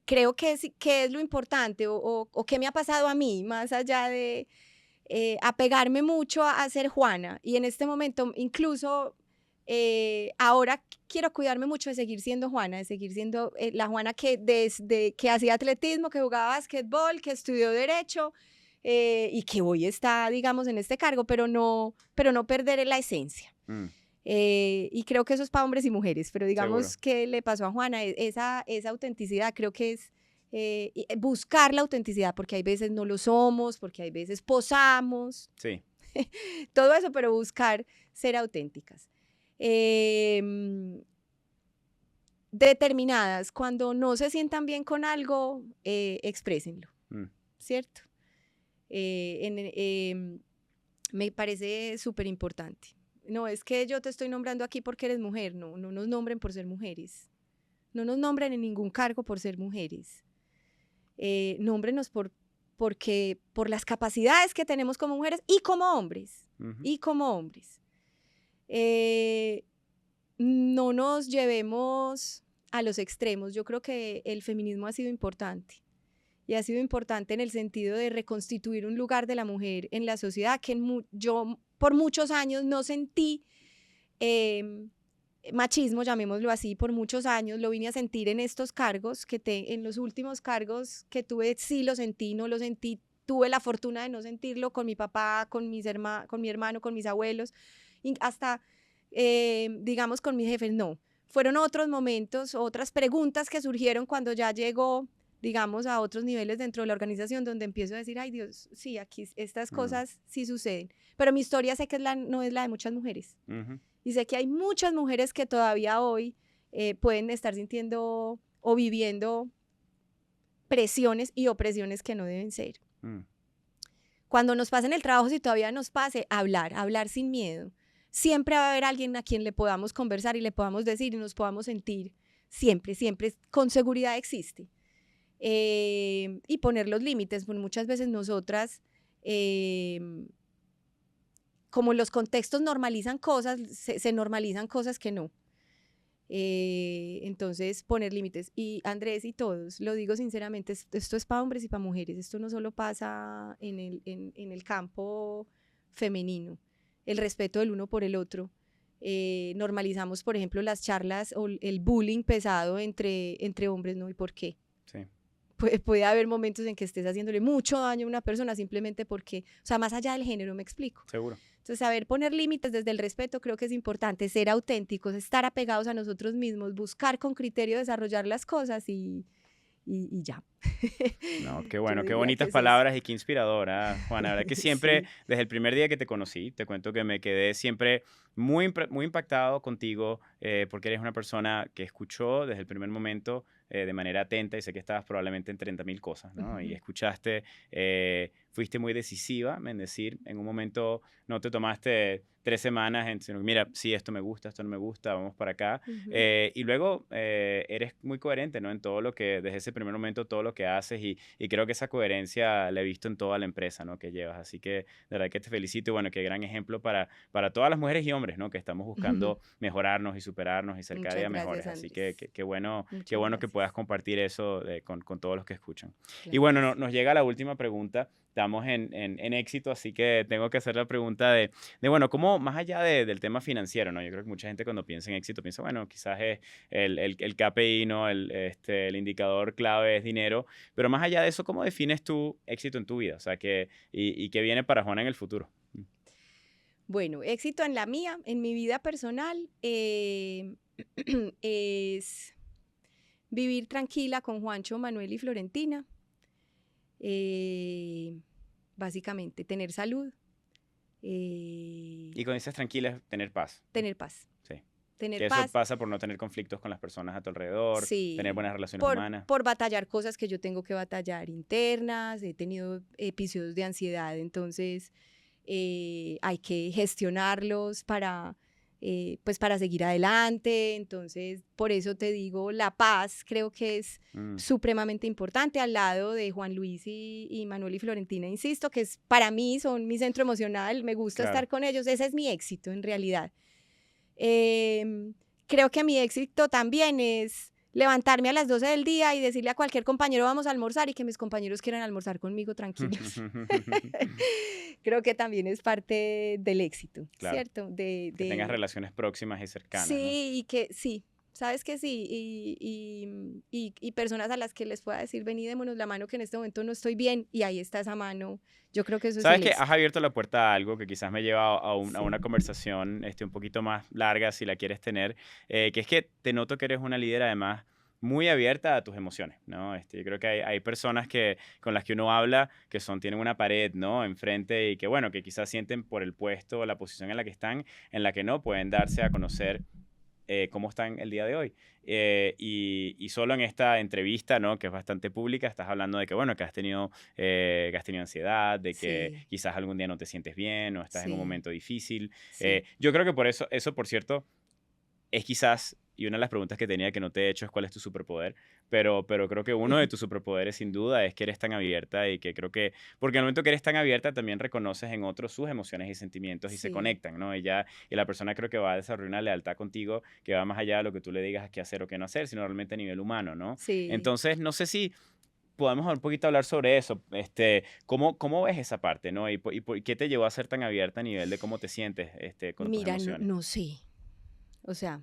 Creo que es lo importante o qué me ha pasado a mí, más allá de apegarme mucho a ser Juana. Y en este momento, incluso ahora quiero cuidarme mucho de seguir siendo Juana, de seguir siendo la Juana que desde que hacía atletismo, que jugaba básquetbol, que estudió derecho y que hoy está, digamos, en este cargo, pero no perder la esencia. Y creo que eso es para hombres y mujeres, pero digamos, Seguro. ¿qué le pasó a Juana? Esa autenticidad creo que es buscar la autenticidad, porque hay veces no lo somos, porque hay veces posamos, Sí. todo eso, pero buscar ser auténticas. Determinadas, cuando no se sientan bien con algo, exprésenlo, ¿cierto? Me parece súper importante. No es que yo te estoy nombrando aquí porque eres mujer, no nos nombren por ser mujeres, no nos nombren en ningún cargo por ser mujeres, nómbrenos por las capacidades que tenemos como mujeres y como hombres, no nos llevemos a los extremos. Yo creo que el feminismo ha sido importante. Y ha sido importante en el sentido de reconstituir un lugar de la mujer en la sociedad que yo por muchos años no sentí machismo, llamémoslo así, por muchos años lo vine a sentir en estos cargos, en los últimos cargos que tuve sí lo sentí, no lo sentí, tuve la fortuna de no sentirlo con mi papá, con mi hermano, con mis abuelos, y hasta, digamos, con mis jefes, no. Fueron otros momentos, otras preguntas que surgieron cuando ya llegó, digamos, a otros niveles dentro de la organización, donde empiezo a decir, ay Dios, sí, aquí estas cosas sí suceden. Pero mi historia sé que no es la de muchas mujeres. Y sé que hay muchas mujeres que todavía hoy pueden estar sintiendo o viviendo presiones y opresiones que no deben ser. Cuando nos pase en el trabajo, si todavía nos pase, hablar sin miedo. Siempre va a haber alguien a quien le podamos conversar y le podamos decir y nos podamos sentir. Siempre, con seguridad existe. Y poner los límites, porque muchas veces nosotras, como los contextos normalizan cosas, se normalizan cosas que no. Entonces, poner límites. Y Andrés y todos, lo digo sinceramente, esto es para hombres y para mujeres, esto no solo pasa en el campo femenino, el respeto del uno por el otro. Normalizamos, por ejemplo, las charlas o el bullying pesado entre hombres, ¿no? ¿Y por qué? Sí. Puede haber momentos en que estés haciéndole mucho daño a una persona simplemente porque, o sea, más allá del género, me explico. Seguro. Entonces, saber poner límites desde el respeto creo que es importante, ser auténticos, estar apegados a nosotros mismos, buscar con criterio desarrollar las cosas y y ya. No, qué bueno, Yo qué diría bonitas que es eso. palabras y qué inspiradora, Juana. La verdad que siempre, Sí. desde el primer día que te conocí, te cuento que me quedé siempre muy impactado contigo porque eres una persona que escuchó desde el primer momento de manera atenta y sé que estabas probablemente en 30.000 cosas, ¿no? Y Ujú. escuchaste, fuiste muy decisiva en decir, en un momento no te tomaste 3 semanas en decir, mira, sí, esto me gusta, esto no me gusta, vamos para acá. Ujú. Y luego eres muy coherente, ¿no? En todo lo que, desde ese primer momento, todo lo que haces y creo que esa coherencia la he visto en toda la empresa, ¿no? Que llevas. Así que de verdad que te felicito y bueno, qué gran ejemplo para todas las mujeres y hombres, ¿no? Que estamos buscando mejorarnos y superarnos y ser cada Muchas día mejores. gracias, Así que Andrés. qué Muchas bueno que puedas gracias. compartir eso con todos los que escuchan. Y Claro bueno, que sí. nos llega la última pregunta. Estamos en éxito, así que tengo que hacer la pregunta de bueno, ¿cómo, más allá del tema financiero, ¿no? Yo creo que mucha gente cuando piensa en éxito piensa, bueno, quizás es el KPI, ¿no? El indicador clave es dinero, pero más allá de eso, ¿cómo defines tu éxito en tu vida? O sea, y qué viene para Juana en el futuro. Bueno, éxito en la mía, en mi vida personal, es vivir tranquila con Juancho, Manuel y Florentina. eh, Básicamente, tener salud, Y cuando dices tranquila, es tener paz. tener paz. Sí. Tener Que eso paz, pasa por no tener conflictos con las personas a tu alrededor, tener sí, buenas relaciones humanas. por batallar cosas que yo tengo que batallar internas, he tenido episodios de ansiedad, entonces hay que gestionarlos pues para seguir adelante. Entonces, por eso te digo, la paz creo que es Mm, supremamente importante al lado de Juan Luis y Manuel y Florentina, insisto, que es, para mí son mi centro emocional, me gusta claro. estar con ellos, ese es mi éxito en realidad. Creo que mi éxito también es levantarme a las 12 del día y decirle a cualquier compañero vamos a almorzar y que mis compañeros quieran almorzar conmigo tranquilos. Creo que también es parte del éxito, Claro. ¿cierto? Que tengas relaciones próximas y cercanas, ¿no? Sí, y que sí, sabes que sí, y personas a las que les pueda decir, vení, démonos la mano que en este momento no estoy bien, y ahí está esa mano. Yo creo que eso es Sabes el que has éxito. abierto la puerta a algo que quizás me lleva a una Sí. conversación un poquito más larga, si la quieres tener, que es que te noto que eres una líder además muy abierta a tus emociones, ¿no? Yo creo que hay personas con las que uno habla que tienen una pared, ¿no? Enfrente y que, bueno, que quizás sienten por el puesto o la posición en la que están, en la que no pueden darse a conocer cómo están el día de hoy. Y solo en esta entrevista, ¿no? Que es bastante pública, estás hablando de que, bueno, que has tenido ansiedad, de que Sí, quizás algún día no te sientes bien o estás en un sí, momento difícil. sí. Yo creo que por eso, por cierto, es quizás, y una de las preguntas que tenía que no te he hecho es cuál es tu superpoder, pero creo que uno de tus superpoderes sin duda es que eres tan abierta y que creo que, porque en el momento que eres tan abierta también reconoces en otros sus emociones y sentimientos y se Sí, conectan, ¿no? Y la persona creo que va a desarrollar una lealtad contigo que va más allá de lo que tú le digas qué hacer o qué no hacer, sino realmente a nivel humano, ¿no? sí. Entonces, no sé si podemos un poquito hablar sobre eso, ¿cómo ves esa parte, ¿no? Y qué te llevó a ser tan abierta a nivel de cómo te sientes con tus Mira, no, emociones. no sé. O sea,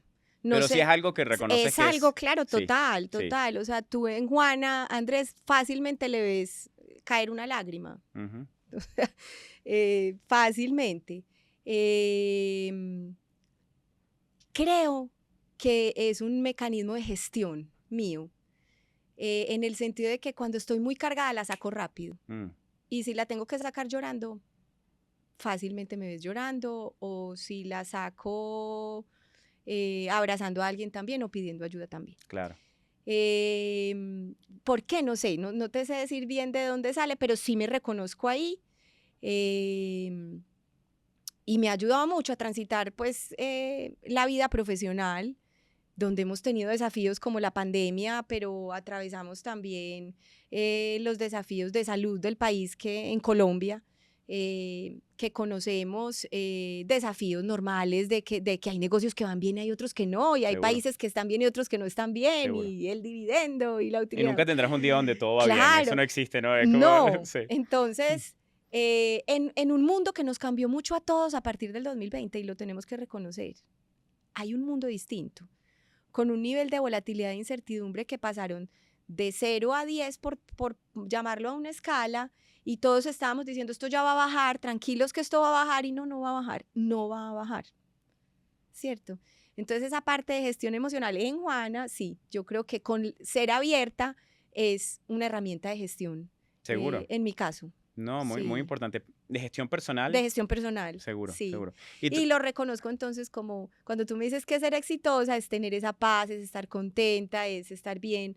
no Pero si es sé. algo que reconoces Es que algo, es, claro, sí, total, sí. total. O sea, tú en Juana, Andrés, fácilmente le ves caer una lágrima. Ujú. Fácilmente. Em, Creo que es un mecanismo de gestión mío, en el sentido de que cuando estoy muy cargada la saco rápido. Mm, Y si la tengo que sacar llorando, fácilmente me ves llorando, o si la saco abrazando a alguien también o pidiendo ayuda también. claro. ¿Por qué? No sé, no te sé decir bien de dónde sale, pero sí me reconozco ahí. Y me ha ayudado mucho a transitar pues la vida profesional, donde hemos tenido desafíos como la pandemia, pero atravesamos también los desafíos de salud del país que en Colombia, que conocemos, desafíos normales de que hay negocios que van bien y hay otros que no, y hay Seguro, países que están bien y otros que no están bien, seguro. y el dividendo y la Y utilidad. nunca tendrás un día donde todo va bien. Eso Claro, no existe, ¿no? Es como, no. sí. Entonces, en un mundo que nos cambió mucho a todos a partir del 2020, y lo tenemos que reconocer, hay un mundo distinto, con un nivel de volatilidad e incertidumbre que pasaron de 0 a 10 por llamarlo a una escala, y todos estábamos diciendo esto ya va a bajar, tranquilos que esto va a bajar, y no va a bajar, no va a bajar, ¿cierto? Entonces esa parte de gestión emocional en Juana, sí, yo creo que con ser abierta es una herramienta de gestión. Seguro. En mi caso. No, muy, Sí. muy importante. ¿De gestión personal? De gestión personal. Seguro, sí. seguro. Y lo reconozco entonces como cuando tú me dices que ser exitosa es tener esa paz, es estar contenta, es estar bien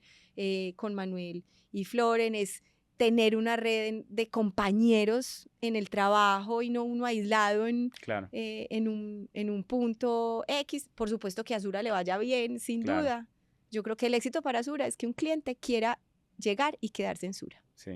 con Manuel y Floren, es tener una red de compañeros en el trabajo y no uno aislado Claro. en un punto X. Por supuesto que a Sura le vaya bien, sin Claro. duda. Yo creo que el éxito para Sura es que un cliente quiera llegar y quedarse en Sura. Sí.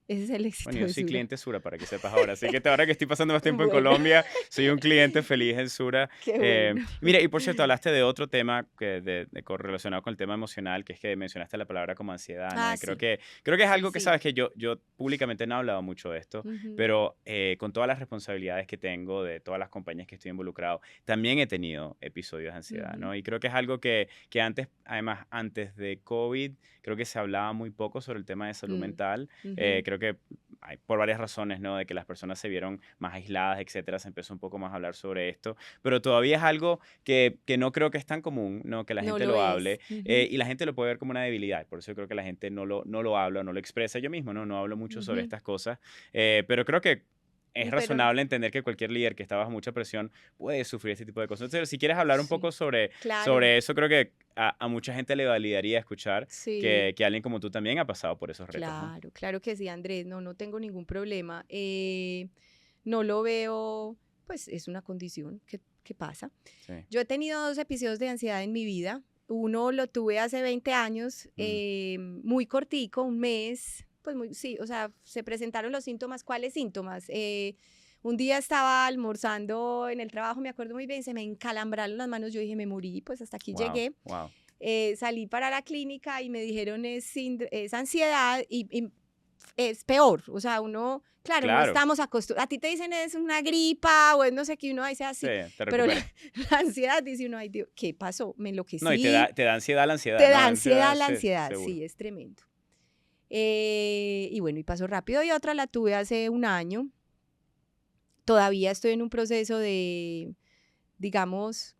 Ese es el éxito. Bueno, yo soy de Sura. cliente Sura, para que sepas ahora. Así que ahora que estoy pasando más tiempo Bueno. en Colombia, soy un cliente feliz en Sura. Qué bueno. Mira, y por cierto, hablaste de otro tema relacionado con el tema emocional, que es que mencionaste la palabra como ansiedad, ¿no? Ah, Y creo sí. que es algo que, Sí. sabes, que yo públicamente no he hablado mucho de esto, Ujú. pero con todas las responsabilidades que tengo, de todas las compañías que estoy involucrado, también he tenido episodios de ansiedad, Ujú. ¿no? Y creo que es algo que antes, además, antes de COVID, creo que se hablaba muy poco sobre el tema de salud mental. Ujú. Creo que por varias razones, ¿no? De que las personas se vieron más aisladas, etcétera, se empezó un poco más a hablar sobre esto, pero todavía es algo que no creo que es tan común, ¿no? Que la No gente lo lo es. hable, Ujú. y la gente lo puede ver como una debilidad, por eso yo creo que la gente no lo habla, no lo expresa. Yo mismo, no hablo mucho sobre Ujú. estas cosas, pero creo que es Pero- razonable entender que cualquier líder que está bajo mucha presión puede sufrir este tipo de cosas. Entonces, si quieres hablar un Sí. poco sobre Claro. eso, creo que a mucha gente le validaría escuchar Sí. que alguien como tú también ha pasado por esos retos, ¿no? Claro que sí, Andrés, no tengo ningún problema. No lo veo, pues es una condición que pasa. Sí. Yo he tenido 2 episodios de ansiedad en mi vida. Uno lo tuve hace 20 años, muy cortico, un mes, pues sí, o sea, se presentaron los síntomas. ¿Cuáles síntomas? Un día estaba almorzando en el trabajo, me acuerdo muy bien, se me encalambraron las manos, yo dije, me morí, pues hasta aquí llegué. Wow. Salí para la clínica y me dijeron es ansiedad y es peor, o sea, uno, claro, no Claro. estamos acostumbrados, a ti te dicen es una gripa o es no sé qué, uno dice así, Sí, te pero recuperas. la ansiedad dice uno, ay Dios, ¿qué pasó? Me enloquecí. No, y te da ansiedad la ansiedad. Te ¿no? da ansiedad la sí, ansiedad, seguro. sí, es tremendo. Y bueno, y pasó rápido. Y otra la tuve hace un año. Todavía estoy en un proceso de, digamos,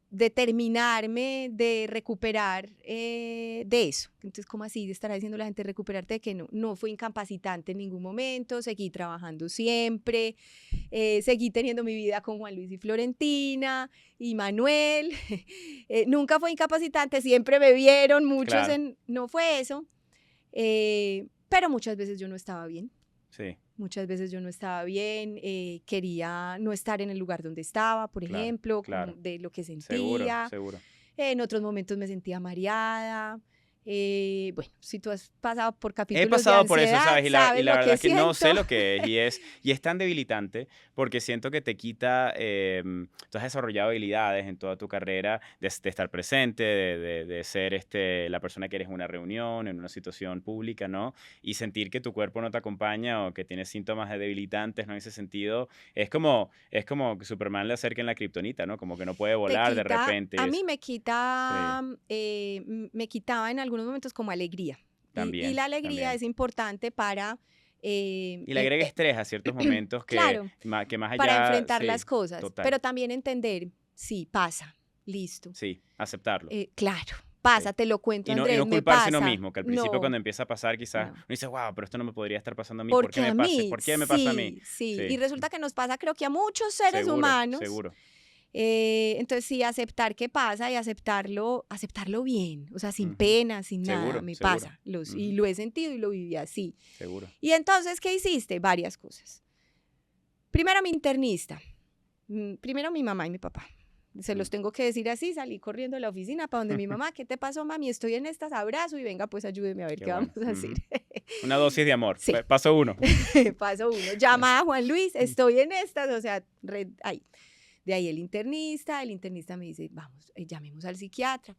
de terminarme, de recuperar de eso. Entonces, ¿cómo así? De estar diciendo la gente recuperarte de que no fue incapacitante en ningún momento, seguí trabajando siempre, seguí teniendo mi vida con Juan Luis y Florentina y Manuel. Nunca fue incapacitante, siempre me vieron muchos Claro. no fue eso, pero muchas veces yo no estaba bien. Sí, Muchas veces yo no estaba bien, quería no estar en el lugar donde estaba, por Claro, ejemplo, claro. como de lo que sentía. seguro. En otros momentos me sentía mareada. Bueno, si tú has pasado por capítulos He pasado de por eso, ansiedad, ¿sabes? Y la sabes lo verdad es que no sé siento. lo que es. Y es tan debilitante porque siento que te quita, tú has desarrollado habilidades en toda tu carrera de estar presente, de ser la persona que eres en una reunión, en una situación pública, ¿no? Y sentir que tu cuerpo no te acompaña o que tienes síntomas debilitantes, ¿no? En ese sentido, es como que Superman le acerquen la kriptonita, ¿no? Como que no puede volar de repente. A mí me quita, me quitaba en algunos momentos como alegría. También, y la alegría también. es importante para... Y le agrega estrés a ciertos momentos que, claro, que más allá... para enfrentar sí, las cosas, total. pero también entender, sí, pasa, listo. Sí, aceptarlo. Claro, pasa, Sí. te lo cuento, Y no, Andrés, y no me culparse pasa. uno mismo, que al principio No, cuando empieza a pasar quizás no. uno dice, wow, pero esto no me podría estar pasando a mí, Porque ¿por qué a me pasa? mí, ¿Por qué me pasa a mí? sí, Sí. y resulta que nos pasa creo que a muchos seres Seguro, humanos. seguro. Entonces sí, aceptar qué pasa y aceptarlo bien, o sea, sin Ujú. pena, sin nada, Seguro, me seguro. pasa, y Ujú. lo he sentido y lo viví así. Seguro. Y entonces, ¿qué hiciste? Varias cosas. Primero mi internista, primero mi mamá y mi papá. Se los tengo que decir así, salí corriendo de la oficina para donde mi mamá, ¿qué te pasó, mami? Estoy en estas, abrazo y venga, pues ayúdeme a ver qué bueno. vamos a hacer. Una dosis de amor. Sí. Paso 1. Paso 1, llama a Juan Luis, estoy en estas, o sea, ahí. De ahí el internista me dice, vamos, llamemos al psiquiatra.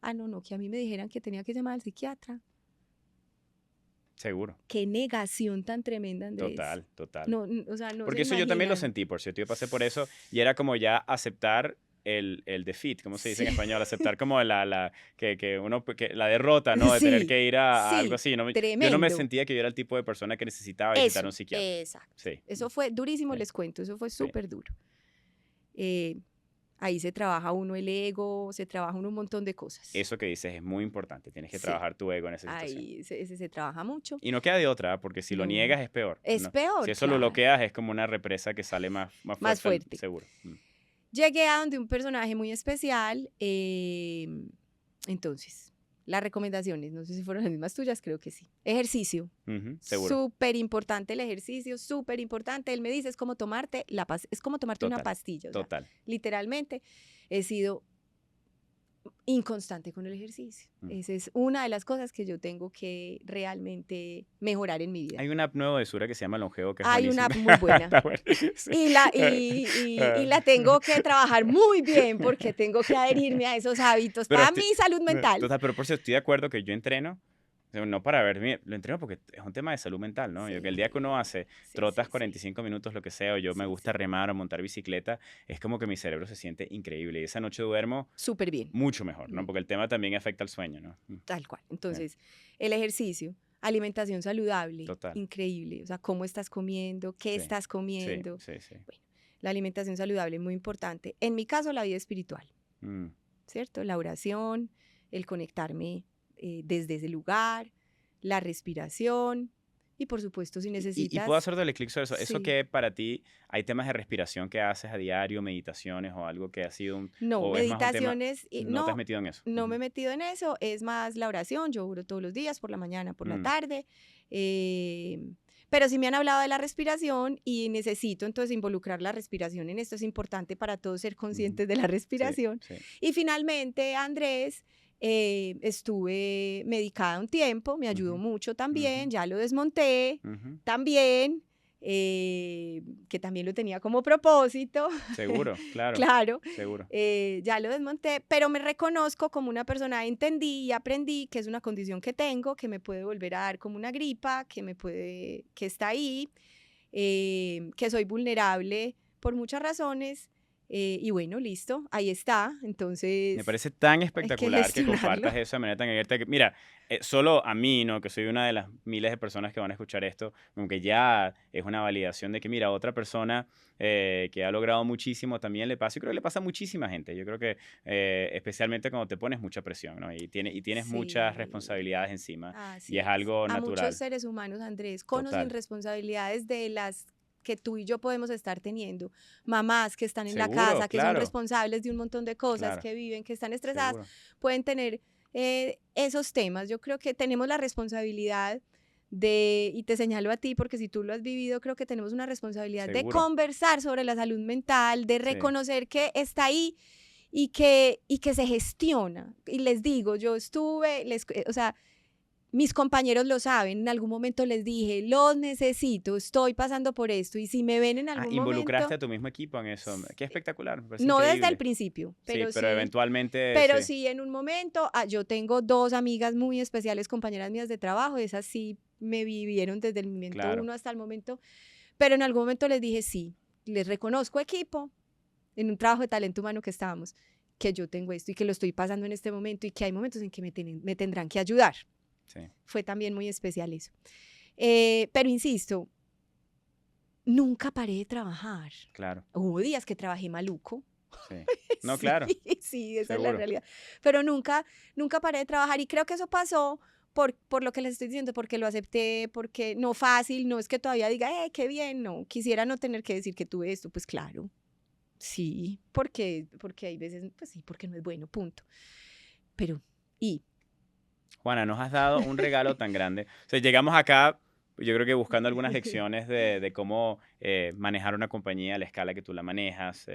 Ah, no, que a mí me dijeran que tenía que llamar al psiquiatra. Seguro. Qué negación tan tremenda, Andrés. Total. No, o sea, no. Porque se eso yo también lo imaginan. sentí, por cierto. Yo pasé por eso y era como ya aceptar el defeat, ¿cómo se dice en español? Aceptar como la derrota, ¿no? De tener Sí, que ir a sí, algo así. Yo no me tremendo. sentía que yo era el tipo de persona que necesitaba visitar a un psiquiatra. Exacto. Sí. Eso fue durísimo, Sí. les cuento, eso fue Sí. súper duro. Ahí se trabaja uno el ego, se trabaja uno un montón de cosas. Eso que dices es muy importante. Tienes que trabajar tu ego en esa situación. Ahí se trabaja mucho. Y no queda de otra, porque si lo niegas es peor. Es ¿no? peor, Si eso lo bloqueas es como una represa que sale más fuerte. Seguro. Llegué a donde un personaje muy especial. Entonces, las recomendaciones, no sé si fueron las mismas tuyas, creo que sí. Ejercicio. Seguro. Súper importante el ejercicio, súper importante. Él me dice, es como tomarte una pastilla. Total. O sea, literalmente, he sido inconstante con el ejercicio. Esa es una de las cosas que yo tengo que realmente mejorar en mi vida. Hay una app nueva de Sura que se llama Longeo, que es Hay buenísima. una app muy buena. Sí. Y la tengo que trabajar muy bien porque tengo que adherirme a esos hábitos para mi salud mental. Total, pero por eso estoy de acuerdo que yo entreno, no para verme, lo entreno porque es un tema de salud mental, ¿no? Sí. Yo que el día que uno hace, trotas 45 minutos, lo que sea, o yo me gusta remar o montar bicicleta, es como que mi cerebro se siente increíble. Y esa noche duermo súper bien. Mucho mejor, ¿no? Porque el tema también afecta al sueño, ¿no? Tal cual. Entonces, el ejercicio, alimentación saludable, Total. Increíble. O sea, cómo estás comiendo, qué estás comiendo. Sí. Bueno, la alimentación saludable es muy importante. En mi caso, la vida espiritual, ¿cierto? La oración, el conectarme desde ese lugar, la respiración y, por supuesto, si necesitas... ¿Y puedo hacer del clic sobre eso? Sí. ¿Eso que para ti hay temas de respiración que haces a diario, meditaciones o algo que ha sido un... No, meditaciones... ¿No te has metido en eso? No me he metido en eso, es más la oración, yo oro todos los días, por la mañana, por la tarde, pero sí me han hablado de la respiración y necesito entonces involucrar la respiración en esto, es importante para todos ser conscientes de la respiración. Sí. Y finalmente, Andrés, estuve medicada un tiempo, me ayudó mucho también, ya lo desmonté también, que también lo tenía como propósito. Seguro, claro. Claro. Seguro. Ya lo desmonté, pero me reconozco como una persona, entendí y aprendí que es una condición que tengo, que me puede volver a dar como una gripa, que está ahí, que soy vulnerable por muchas razones. Y bueno, listo, ahí está. Entonces, me parece tan espectacular que compartas eso de manera tan abierta. Mira, solo a mí, ¿no? Que soy una de las miles de personas que van a escuchar esto, aunque ya es una validación de que, mira, otra persona que ha logrado muchísimo también le pasa. Yo creo que le pasa a muchísima gente. Yo creo que especialmente cuando te pones mucha presión, ¿no? Y tienes muchas responsabilidades encima. Y es algo natural. A muchos seres humanos, Andrés, con o sin responsabilidades de las que tú y yo podemos estar teniendo, mamás que están en la casa, que son responsables de un montón de cosas, que viven, que están estresadas, pueden tener esos temas. Yo creo que tenemos la responsabilidad y te señalo a ti porque si tú lo has vivido, creo que tenemos una responsabilidad de conversar sobre la salud mental, de reconocer que está ahí y que se gestiona. Y les digo, yo estuve, o sea, mis compañeros lo saben, en algún momento les dije, los necesito, estoy pasando por esto, y si me ven en algún momento... ¿Involucraste a tu mismo equipo en eso? Qué espectacular, me parece no increíble. desde el principio, pero pero eventualmente... Pero sí, en un momento, yo tengo 2 amigas muy especiales, compañeras mías de trabajo, esas sí me vivieron desde el momento 1 hasta el momento, pero en algún momento les dije, sí, les reconozco equipo, en un trabajo de talento humano que estábamos, que yo tengo esto y que lo estoy pasando en este momento y que hay momentos en que me tendrán que ayudar. Sí. Fue también muy especial eso. Pero insisto, nunca paré de trabajar. Claro. Hubo días que trabajé maluco. Sí. No, claro. Sí, esa es la realidad. Pero nunca paré de trabajar y creo que eso pasó por lo que les estoy diciendo, porque lo acepté, porque no fácil, no es que todavía diga, qué bien, no, quisiera no tener que decir que tuve esto, pues claro. Sí, porque hay veces, pues sí, porque no es bueno, punto. Pero, Juana, nos has dado un regalo tan grande. O sea, llegamos acá, yo creo que buscando algunas lecciones de cómo manejar una compañía a la escala que tú la manejas,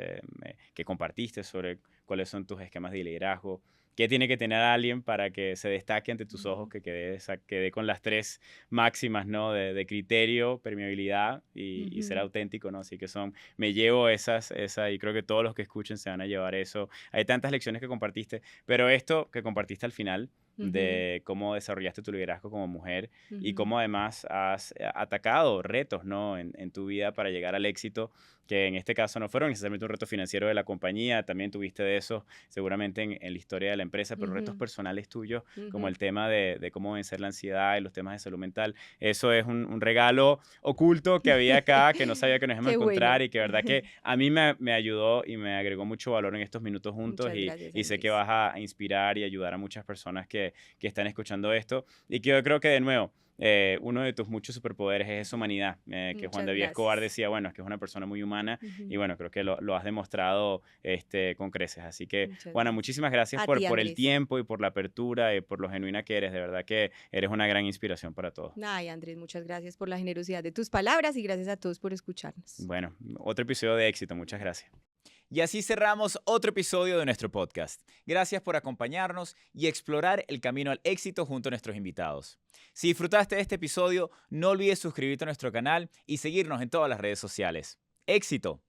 que compartiste sobre cuáles son tus esquemas de liderazgo, qué tiene que tener alguien para que se destaque ante tus ojos, que quede con las 3 máximas, ¿no? De criterio, permeabilidad y ser auténtico, ¿no? Así que me llevo esas y creo que todos los que escuchen se van a llevar eso. Hay tantas lecciones que compartiste, pero esto que compartiste al final de cómo desarrollaste tu liderazgo como mujer y Ujú. cómo además has atacado retos, ¿no? en tu vida para llegar al éxito, que en este caso no fueron necesariamente un reto financiero de la compañía, también tuviste de eso seguramente en la historia de la empresa, pero retos Ujú. personales tuyos, como Ujú. el tema de cómo vencer la ansiedad y los temas de salud mental. Eso es un regalo oculto que había acá, que no sabía que nos íbamos a Qué encontrar bueno. y que verdad que a mí me ayudó y me agregó mucho valor en estos minutos juntos Muchas gracias, y sé que Andrés. vas a inspirar y ayudar a muchas personas que están escuchando esto y que yo creo que de nuevo, uno de tus muchos superpoderes es esa humanidad, que Juan Muchas David Escobar gracias. decía, bueno, es que es una persona muy humana y Ujú. bueno, creo que lo has demostrado con creces. Así que, Muchas Juana, gracias. muchísimas gracias A ti, por el Andrés. tiempo y por la apertura y por lo genuina que eres. De verdad que eres una gran inspiración para todos. Ay, Andrés, muchas gracias por la generosidad de tus palabras y gracias a todos por escucharnos. Bueno, otro episodio de éxito. Muchas gracias. Y así cerramos otro episodio de nuestro podcast. Gracias por acompañarnos y explorar el camino al éxito junto a nuestros invitados. Si disfrutaste de este episodio, no olvides suscribirte a nuestro canal y seguirnos en todas las redes sociales. ¡Éxito!